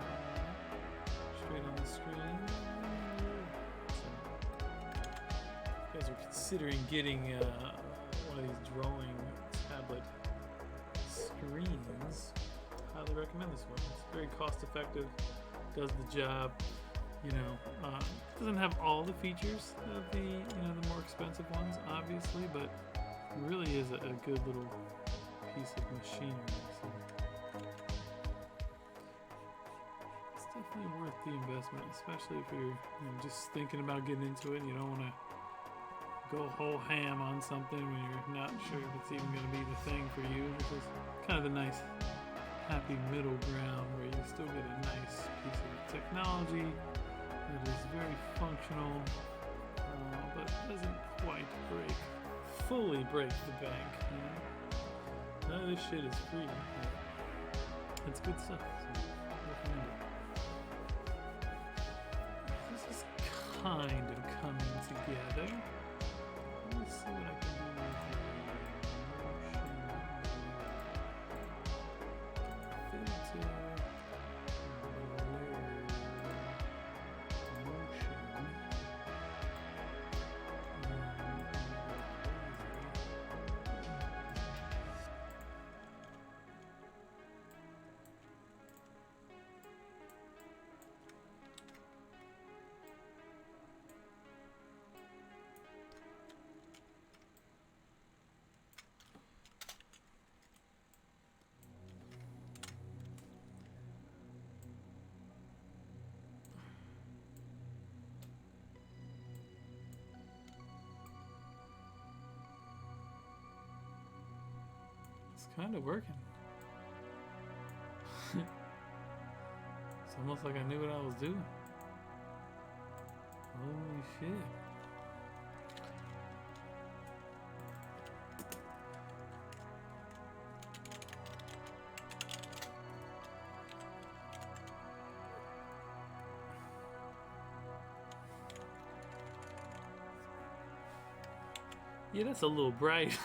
straight on the screen. So, if you guys are considering getting one of these drawing tablet screens, highly recommend this one. It's very cost effective, does the job. You know, doesn't have all the features of the, you know, the more expensive ones, obviously, but it really is a good little piece of machinery. So it's definitely worth the investment, especially if you're, you know, just thinking about getting into it and you don't want to go whole ham on something when you're not sure if it's even going to be the thing for you, which is kind of the nice happy middle ground where you still get a nice piece of technology that is very functional, but doesn't quite fully break the bank. You know? None of this shit is free. It's good stuff. So recommend it. This is kind of coming together. Let me see what I can do with the filter. It's kind of working. It's almost like I knew what I was doing. Holy shit. Yeah, that's a little bright.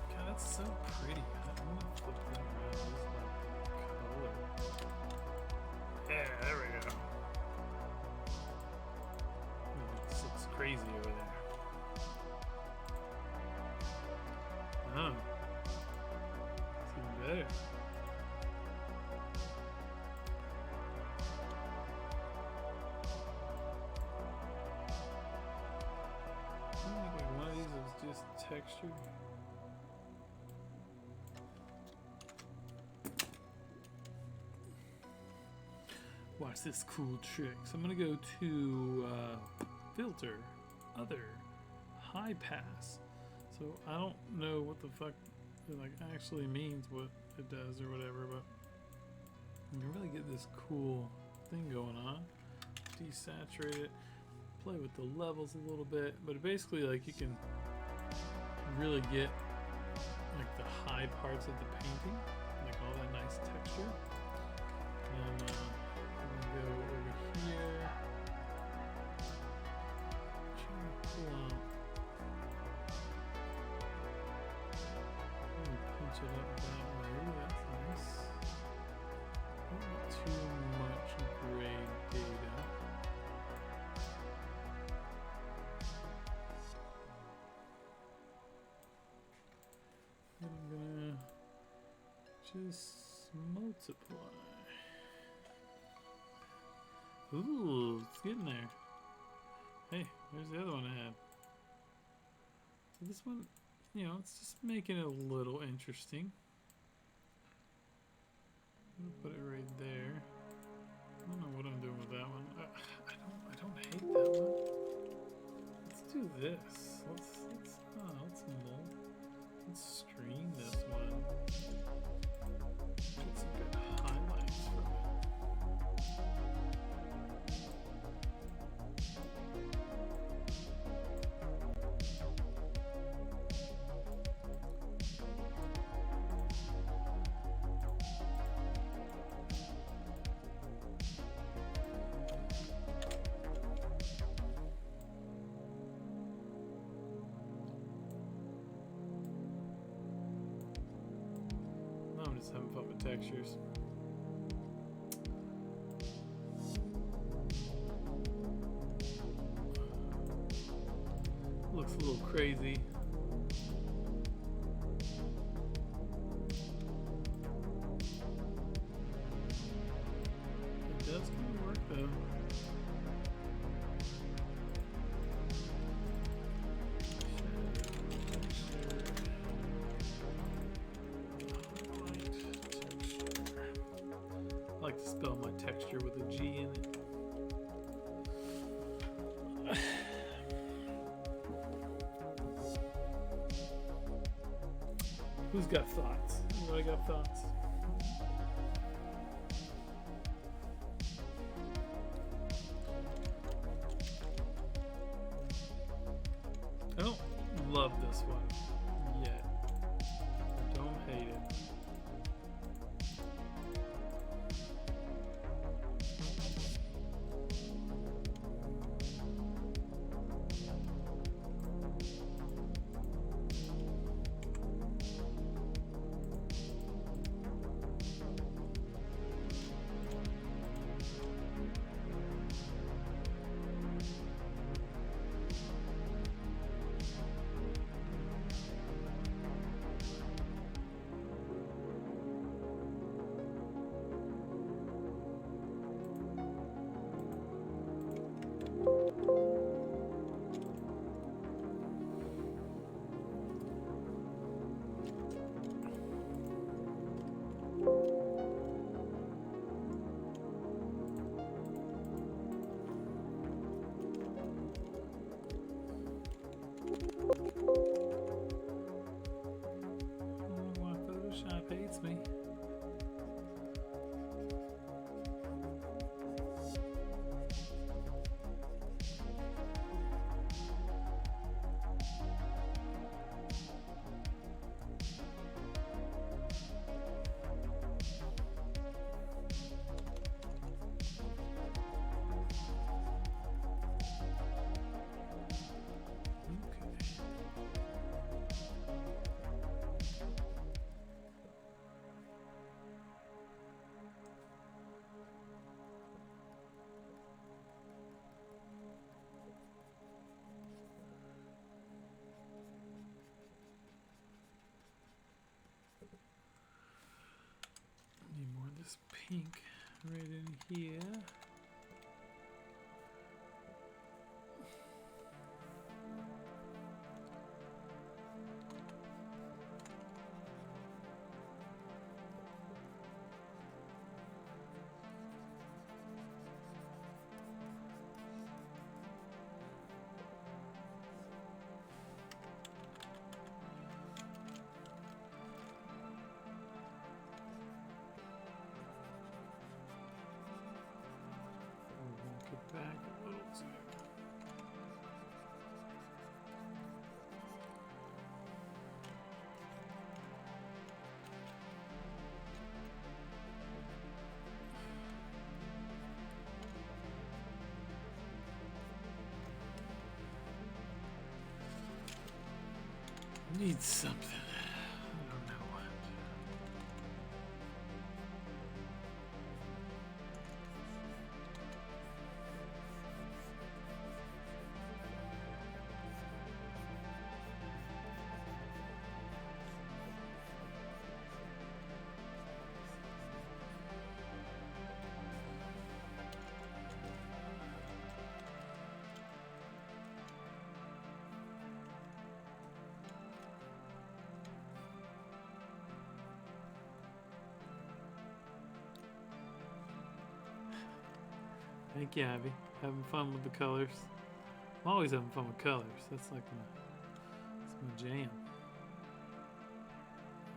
God, that's so pretty. I'm gonna flip that around. This is like color. Yeah, there we go. This looks crazy over there. Oh. It's even better. I think one of these is just texture. Watch this cool trick. So I'm gonna go to filter, other, high pass. So I don't know what the fuck it like actually means, what it does or whatever, but You can really get this cool thing going on. Desaturate it, play with the levels a little bit, but basically, like, you can really get like the high parts of the painting, like all that nice texture. And I'm gonna go over here, try to pull out, maybe punch it up that way. That's nice. Don't want too much gray data. And I'm gonna just multiply. Ooh, it's getting there. Hey, there's the other one I had. So this one, you know, it's just making it a little interesting. I'm gonna put it right there. I don't know what I'm doing with that one. I don't hate that one. Let's do this. Let's mold. Let's stream this one. Get some good highlights from it. I'm just having fun with textures. Looks a little crazy. It does kind of work though. I like to spell my texture with a G in it. Who's got thoughts? Anybody got thoughts? I don't love this one yet. I don't hate it. Photoshop hates me. Need more of this pink right in here. Need something. I don't know what. Thank you, Abby. Having fun with the colors. I'm always having fun with colors. That's like my jam.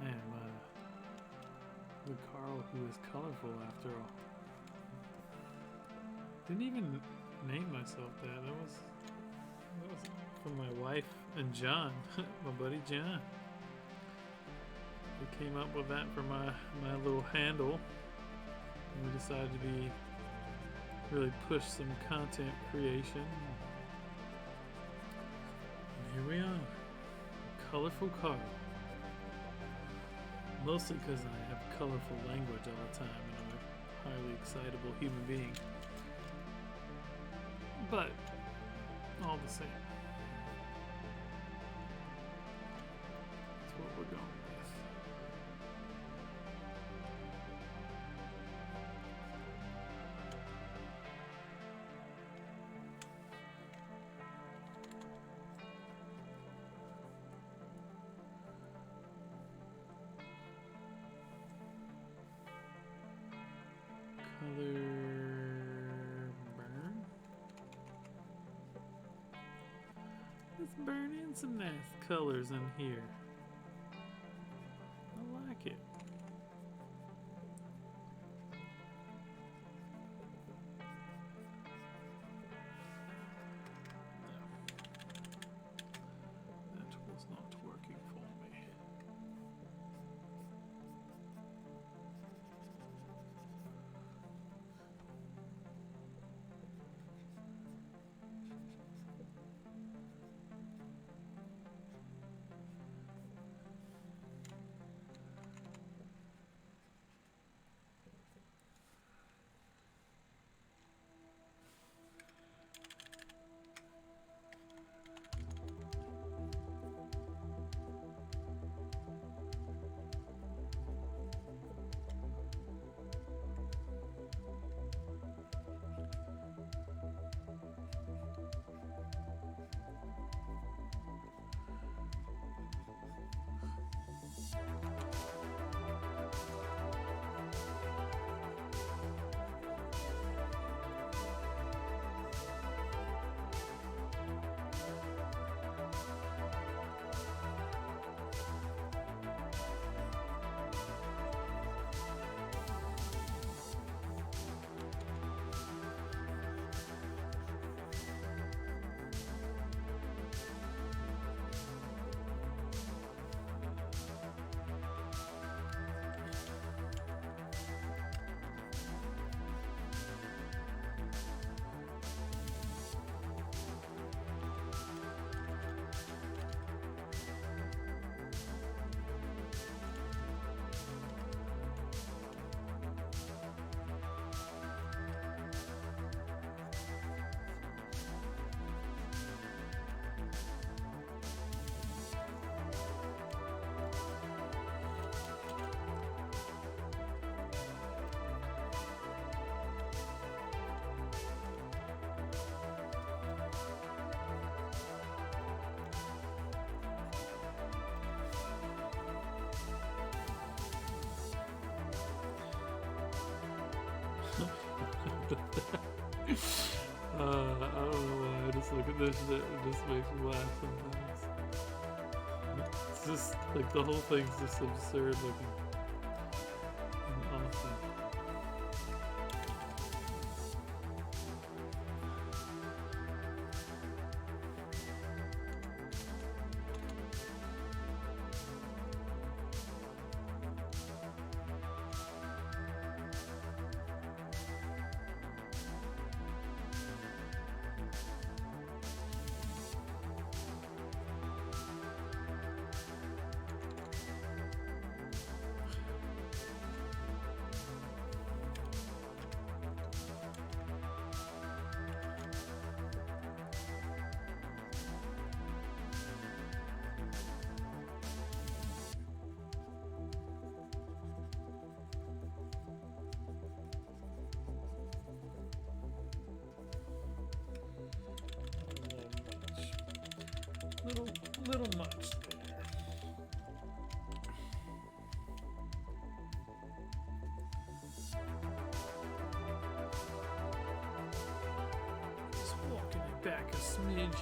I am the Carl who is colorful after all. Didn't even name myself that. That was from my wife and John, my buddy John. We came up with that for my little handle. And we decided to really push some content creation. And here we are. Colorful Carl. Mostly because I have colorful language all the time and I'm a highly excitable human being. But all the same. That's what we're going with. Color burn. Let's burn in some nice colors in here. I like it. No. That was not working for me. I don't know why. I just look at this shit. It just makes me laugh sometimes. It's just like the whole thing's just absurd looking and awesome. Little much there. Just walking it back a smidge.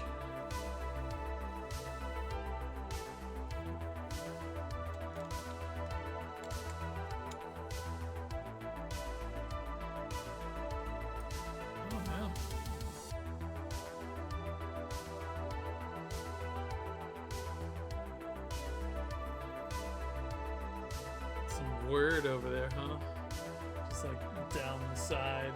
Word over there, huh? Just like down the side.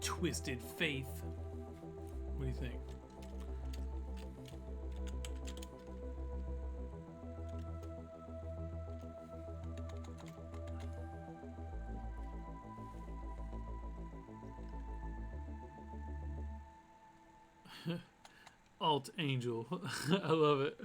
Twisted Faith. What do you think? Alt Angel. I love it.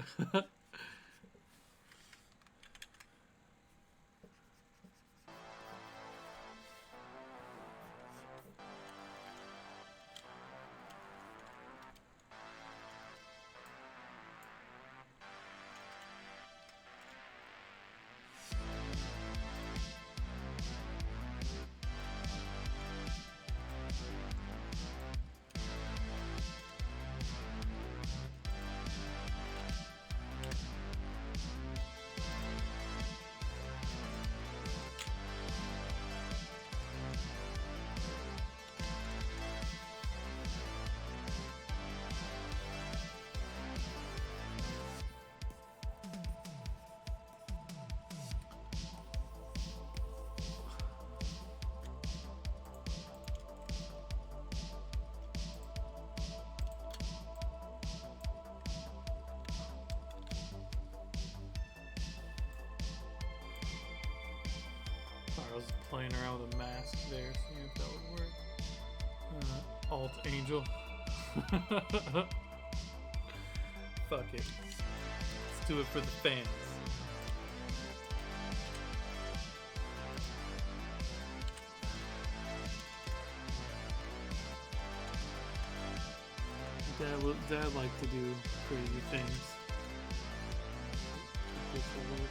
I was playing around with a mask there, seeing if that would work. Alt Angel. Fuck it. Let's do it for the fans. Dad like to do crazy things. This will work.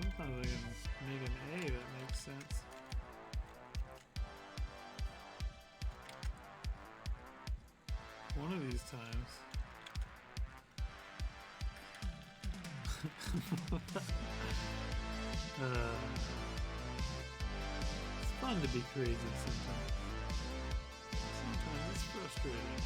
Sometimes I can make an A that makes sense. One of these times. It's fun to be crazy sometimes. Sometimes it's frustrating.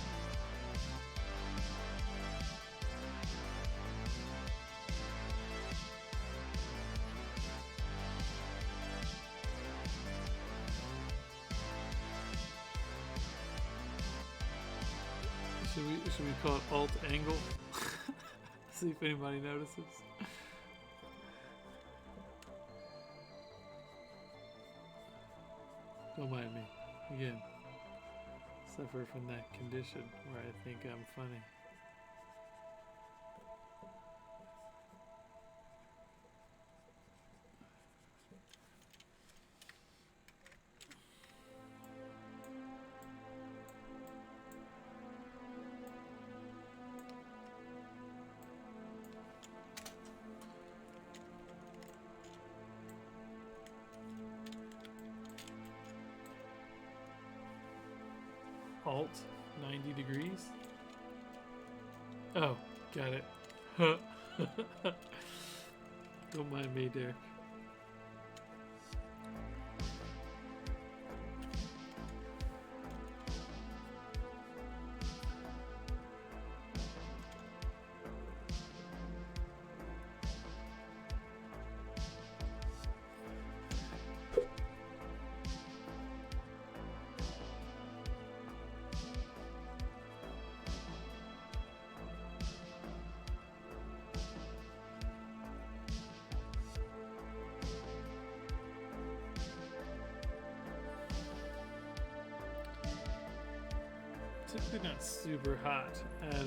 Should we call it Alt Angle? See if anybody notices. Don't mind me. Again, suffer from that condition where I think I'm funny. Alt 90 degrees. Oh, got it. Don't mind me, Derek. typically not super hot at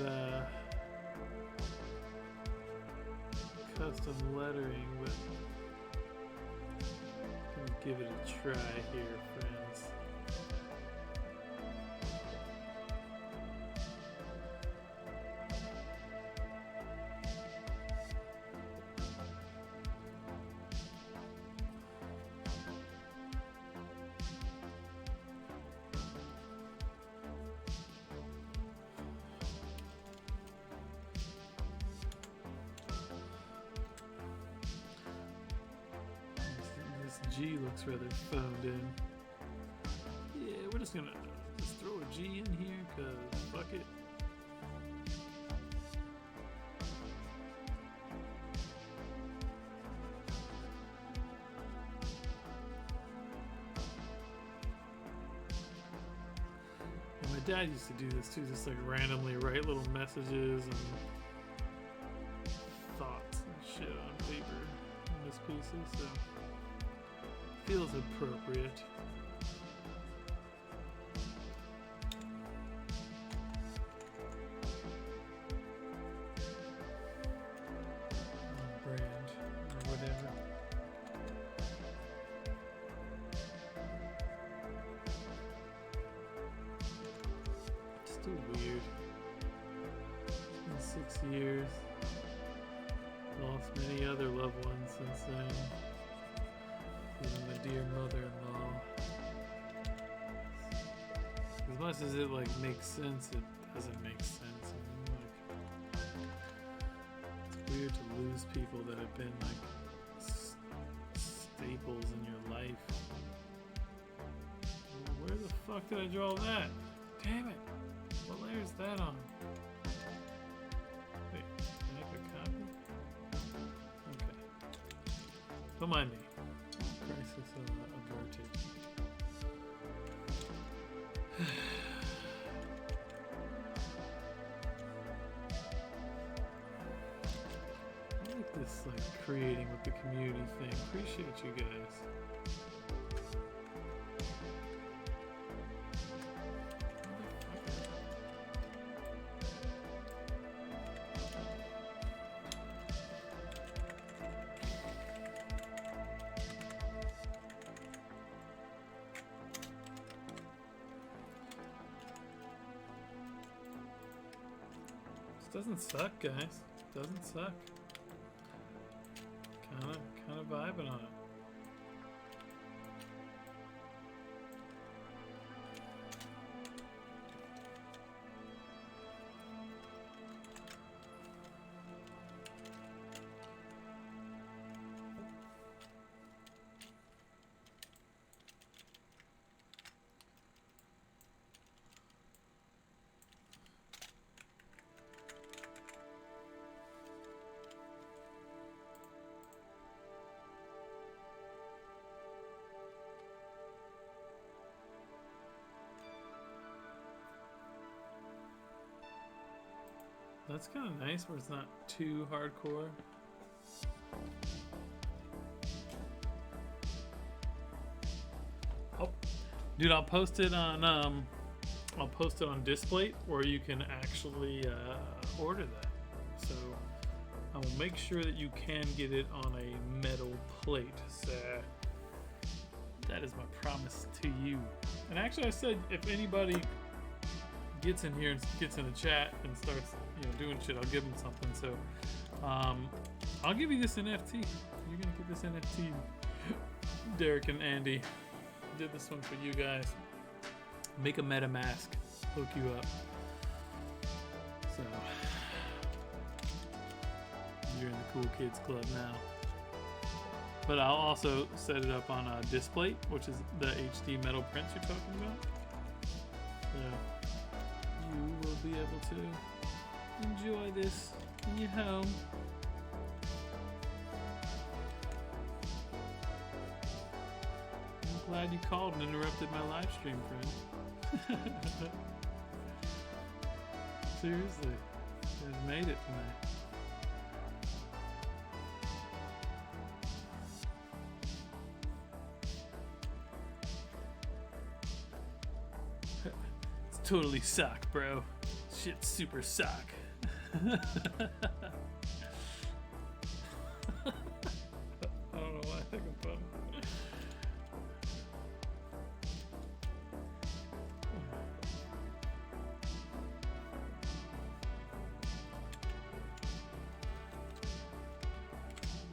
custom lettering, but I'm gonna give it a try here, friends. G looks rather phoned in. Yeah, we're just gonna just throw a G in here, cause fuck it. And my dad used to do this too, just like randomly write little messages and thoughts and shit on paper in this pieces, so feels appropriate. Brand or whatever. Still weird. It's been 6 years. Lost many other loved ones since then. Even my dear mother-in-law. As much as it like makes sense, it doesn't make sense. I mean, like, it's weird to lose people that have been like staples in your life. Where the fuck did I draw that? Damn it! What layer is that on? Wait, can I make a copy? Okay. Don't mind me. Crisis averted. I like this like creating with the community thing. Appreciate you guys. Doesn't suck, guys. Doesn't suck. Kinda vibing on it. That's kind of nice where it's not too hardcore. Oh, dude, I'll post it on Displate where you can actually order that. So I will make sure that you can get it on a metal plate. So that is my promise to you. And actually, I said if anybody gets in here and gets in a chat and starts, doing shit, I'll give them something. So I'll give you this NFT. You're gonna get this NFT. Derek and Andy did this one for you guys. Make a MetaMask, hook you up. So you're in the cool kids club now. But I'll also set it up on a Displate, which is the HD metal prints you're talking about. So you will be able to enjoy this in your home. I'm glad you called and interrupted my live stream, friend. Seriously, you guys made it tonight. totally suck, bro. Shit super suck. I don't know why I think I'm funny.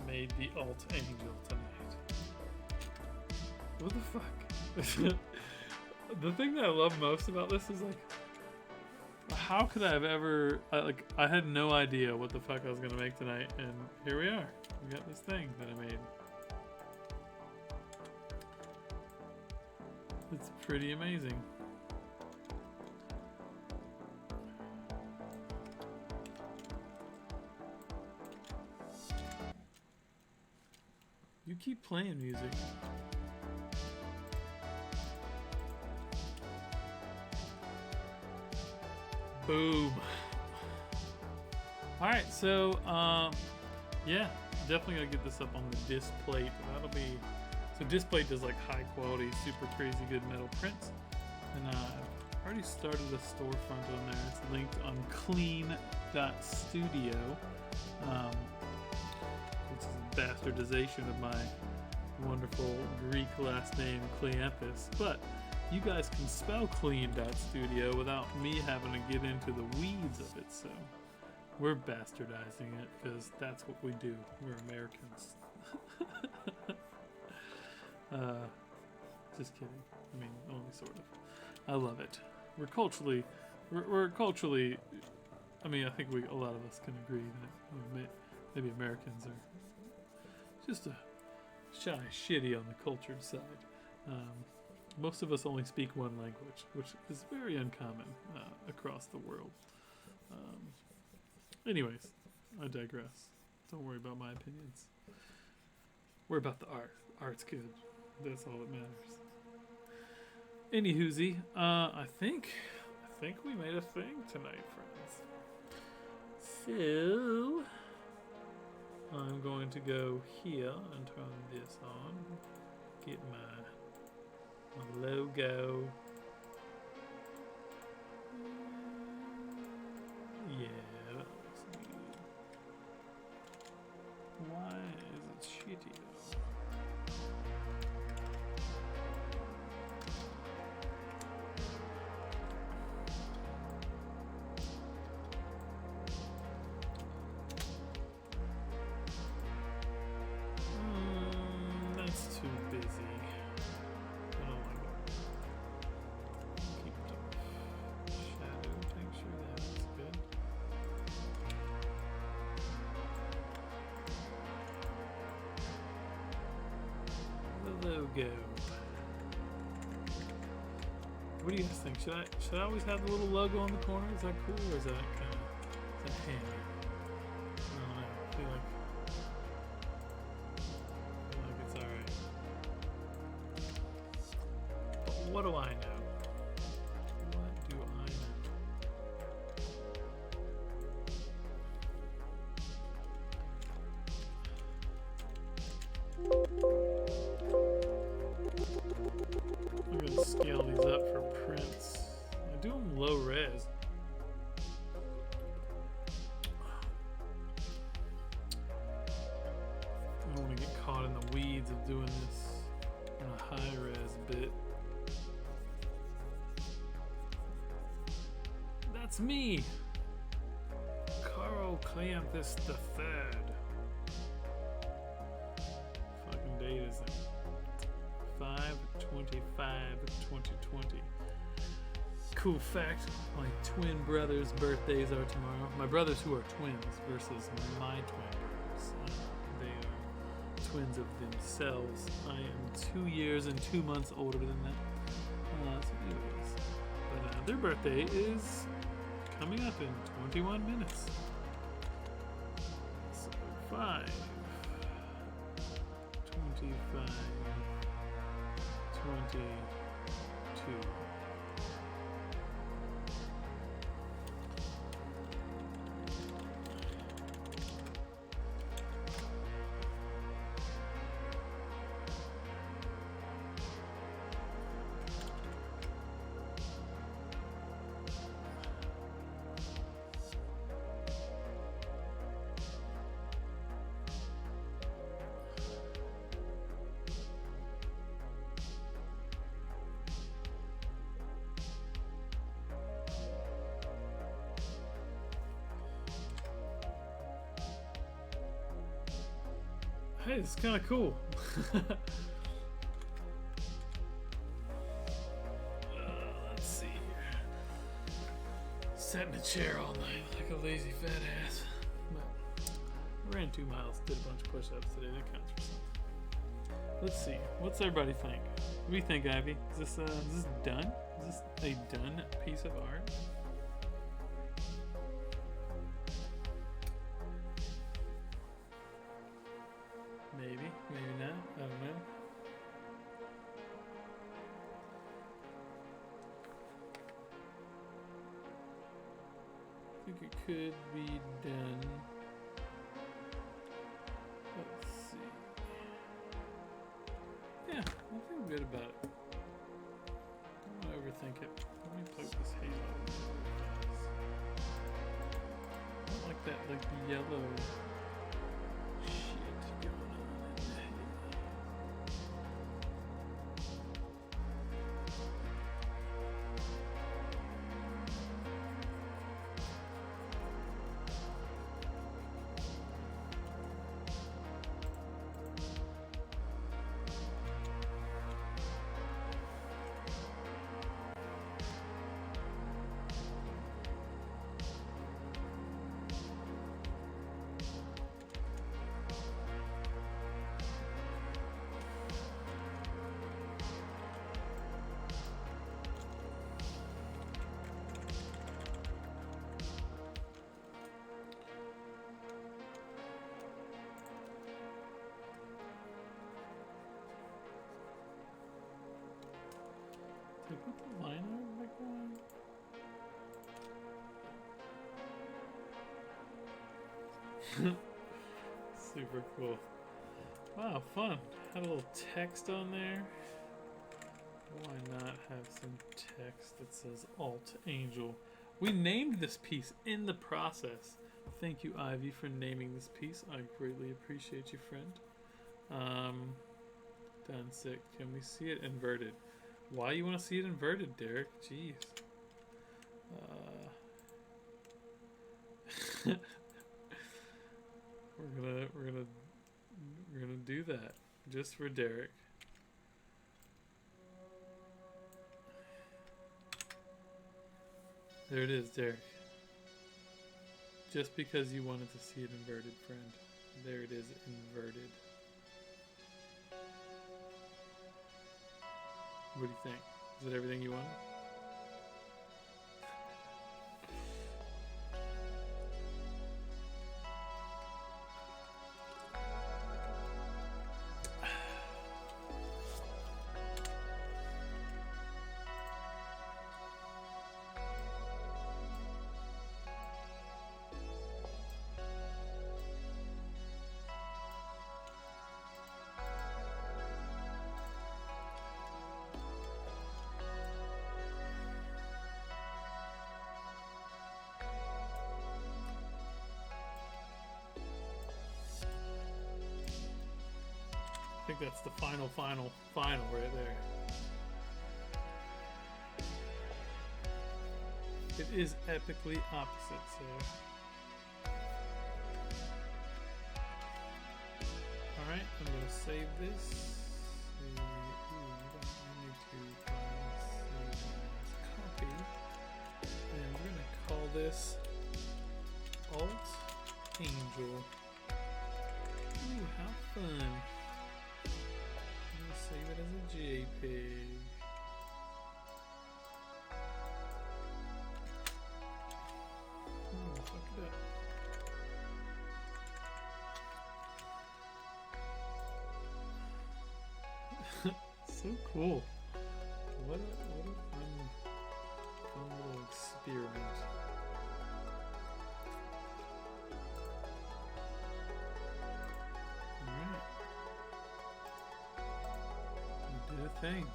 Made the alt angel tonight. What the fuck? The thing that I love most about this is like, how could I have ever I had no idea what the fuck I was gonna make tonight, and here we are. We got this thing that I made. It's pretty amazing. You keep playing music. Boom. Alright, so yeah, definitely gotta get this up on the Displate. That'll be, so Displate does like high quality, super crazy good metal prints. And I've already started a storefront on there. It's linked on Cleanthes Studios, which is a bastardization of my wonderful Greek last name Cleanthes. But you guys can spell Clean.studio without me having to get into the weeds of it, so we're bastardizing it because that's what we do. We're Americans. Just kidding. I mean, only sort of. I love it. We're culturally. I mean, I think a lot of us can agree that maybe Americans are just a shitty on the culture side. Most of us only speak one language, which is very uncommon across the world. Anyways, I digress. Don't worry about my opinions. We're about the art. Art's good. That's all that matters. Anywhoosie, I think we made a thing tonight, friends. So I'm going to go here and turn this on. Get my logo. Yeah, that looks good. Why is it shitty though? That's too busy. I don't like it. Keep it off. Shadow, make sure that looks good. The logo. What do you guys think? Should I always have the little logo on the corner? Is that cool, or is that kind of handy? I don't know. I feel like it's alright. But what do I know? What do I know? I'm gonna scale these up for prints. I do them low res. I don't want to get caught in the weeds of doing this in a high res bit. That's me, Carl Cleanthes the Third. Fucking date is it? 5/25/2020. Cool fact: my twin brothers' birthdays are tomorrow. My brothers who are twins versus my twin brothers. They are twins of themselves. I am 2 years and 2 months older than them. So anyways, but their birthday is coming up in 21 minutes. So 5, 25, 22. Hey, it's kind of cool. Let's see here. Sat in a chair all night like a lazy fat ass. Well, ran 2 miles, did a bunch of push-ups today. That counts for something. Let's see. What's everybody think? What do you think, Ivy? Is this done? Is this a done piece of art? Maybe, maybe not. I don't know. I think it could be done. Let's see. Yeah, I feel good about it. Don't want to overthink it. Let me poke this halo. I don't like that like yellow shit going on in the halo. Did I put the line art back on? Super cool. Wow, fun. Had a little text on there. Why not have some text that says Alt Angel? We named this piece in the process. Thank you, Ivy, for naming this piece. I greatly appreciate you, friend. Done sick. Can we see it inverted? Why you want to see it inverted, Derek? Jeez. We're gonna do that just for Derek. There it is, Derek. Just because you wanted to see it inverted, friend. There it is, inverted. What do you think? Is it everything you wanted? I think that's the final right there. It is epically opposite, so. Alright, I'm gonna save this. I need to find this copy. And we're gonna call this Alt Angel. Ooh, how fun. Save it as a JPEG. Oh, fuck it up. So cool. What a fun little experiment. Alright. Do the thing.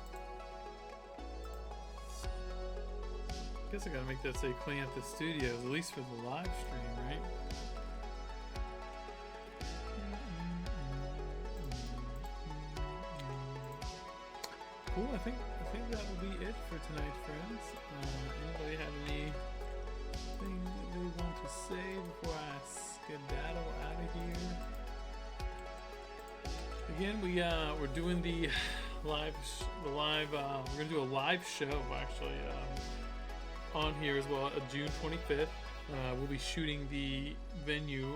Guess I gotta make that say Cleanthes Studios, at least for the live stream, right? Cool. I think that will be it for tonight, friends. Anybody have anything that they want to say before I skedaddle out of here? again, we're doing the live. We're gonna do a live show actually on here as well, June 25th. We'll be shooting the venue,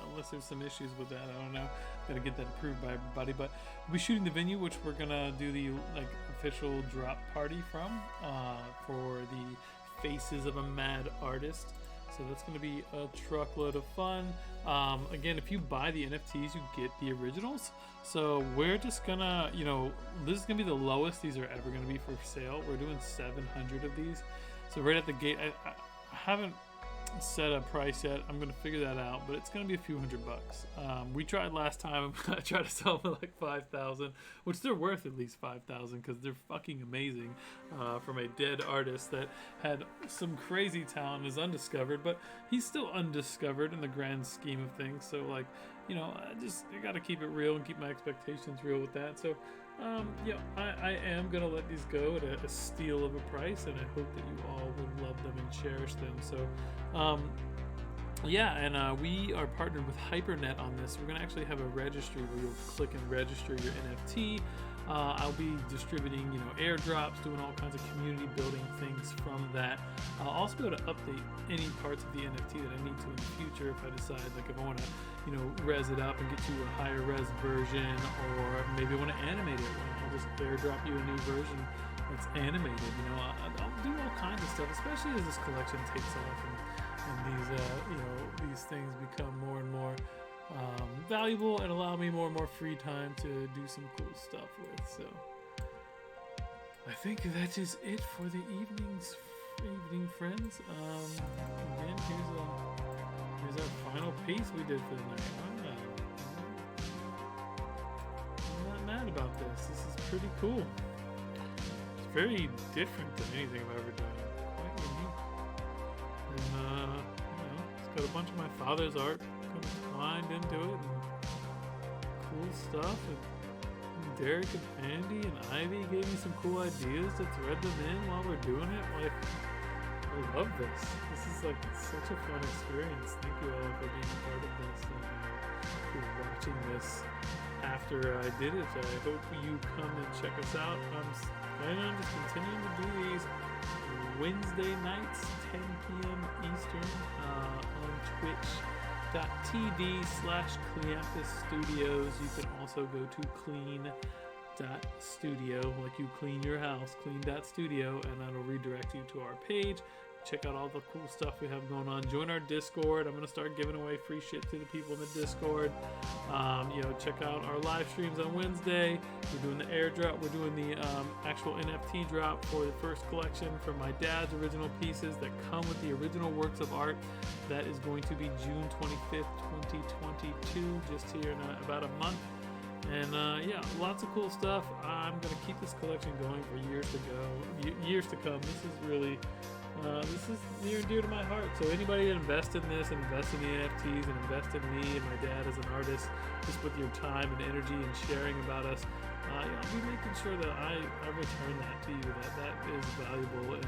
unless there's some issues with that. I don't know. Got to get that approved by everybody. But we'll be shooting the venue, which we're gonna do the official drop party from for the Faces of a Mad Artist. So that's going to be a truckload of fun. Again, if you buy the NFTs, you get the originals. So we're just gonna, this is gonna be the lowest these are ever going to be for sale. We're doing 700 of these. So right at the gate, I haven't set a price yet. I'm gonna figure that out, but it's gonna be a few $100. We tried last time. I tried to sell them at like 5,000, which they're worth at least 5,000 because they're fucking amazing. From a dead artist that had some crazy talent, is undiscovered, but he's still undiscovered in the grand scheme of things. So I gotta keep it real and keep my expectations real with that. So I am gonna let these go at a steal of a price, and I hope that you all will love them and cherish them. So we are partnered with HyperNet on this. We're gonna actually have a registry where you'll click and register your NFT. I'll be distributing, airdrops, doing all kinds of community building things from that. I'll also be able to update any parts of the NFT that I need to in the future if I decide, if I want to, res it up and get you a higher res version, or maybe I want to animate it. I'll just airdrop you a new version that's animated. I'll do all kinds of stuff, especially as this collection takes off and these things become more and more valuable and allow me more and more free time to do some cool stuff with. So I think that is it for the evening, friends. Again, here's our final piece we did for the night. I'm not mad about this. This is pretty cool. It's very different than anything I've ever done. Quite unique. And it's got a bunch of my father's art combined into it, and cool stuff. And Derek and Andy and Ivy gave me some cool ideas to thread them in while we're doing it. I love this. This is such a fun experience. Thank you all for being a part of this and for watching this after I did it. I hope you come and check us out. I'm planning on just continuing to do these Wednesday nights, 10 p.m. Eastern, on twitch.tv/Cleanthes Studios. You can also go to clean.studio, like you clean your house, clean.studio, and that'll redirect you to our page. Check out all the cool stuff we have going on. Join our Discord. I'm going to start giving away free shit to the people in the Discord. Check out our live streams on Wednesday. We're doing the airdrop. We're doing the actual NFT drop for the first collection from my dad's original pieces that come with the original works of art. That is going to be June 25th, 2022, just here in about a month. And lots of cool stuff. I'm going to keep this collection going for years to come. This is really... this is near and dear to my heart. So anybody that invest in this, invest in the NFTs, and invest in me and my dad as an artist, just with your time and energy and sharing about us, I'll be making sure that I return that to you. That is valuable in the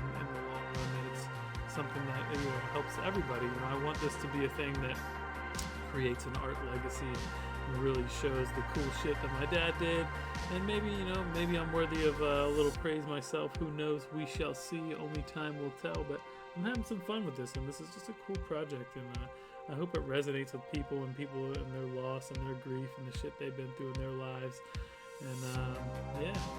long run. That it's something that helps everybody. I want this to be a thing that creates an art legacy and really shows the cool shit that my dad did. And maybe I'm worthy of a little praise myself. Who knows? We shall see. Only time will tell. But I'm having some fun with this, and this is just a cool project. And I hope it resonates with people and their loss and their grief and the shit they've been through in their lives. And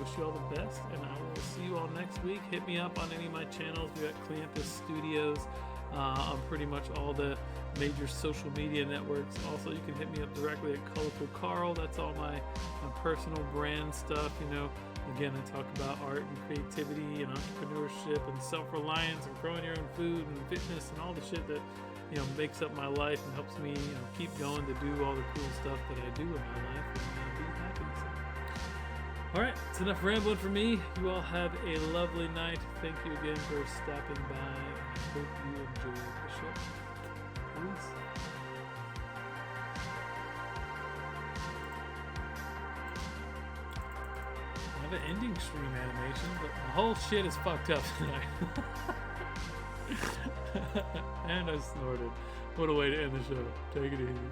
wish you all the best. And I will see you all next week. Hit me up on any of my channels. We got Cleanthes Studios on pretty much all the major social media networks. Also, you can hit me up directly at Colorful Carl. That's all my personal brand stuff. Again, I talk about art and creativity and entrepreneurship and self-reliance and growing your own food and fitness and all the shit that makes up my life and helps me keep going to do all the cool stuff that I do in my life and be happy. So, all right, it's enough rambling for me. You all have a lovely night. Thank you again for stopping by. I hope you enjoyed the show. Peace. I have an ending stream animation, but the whole shit is fucked up tonight. And I snorted. What a way to end the show. Take it easy.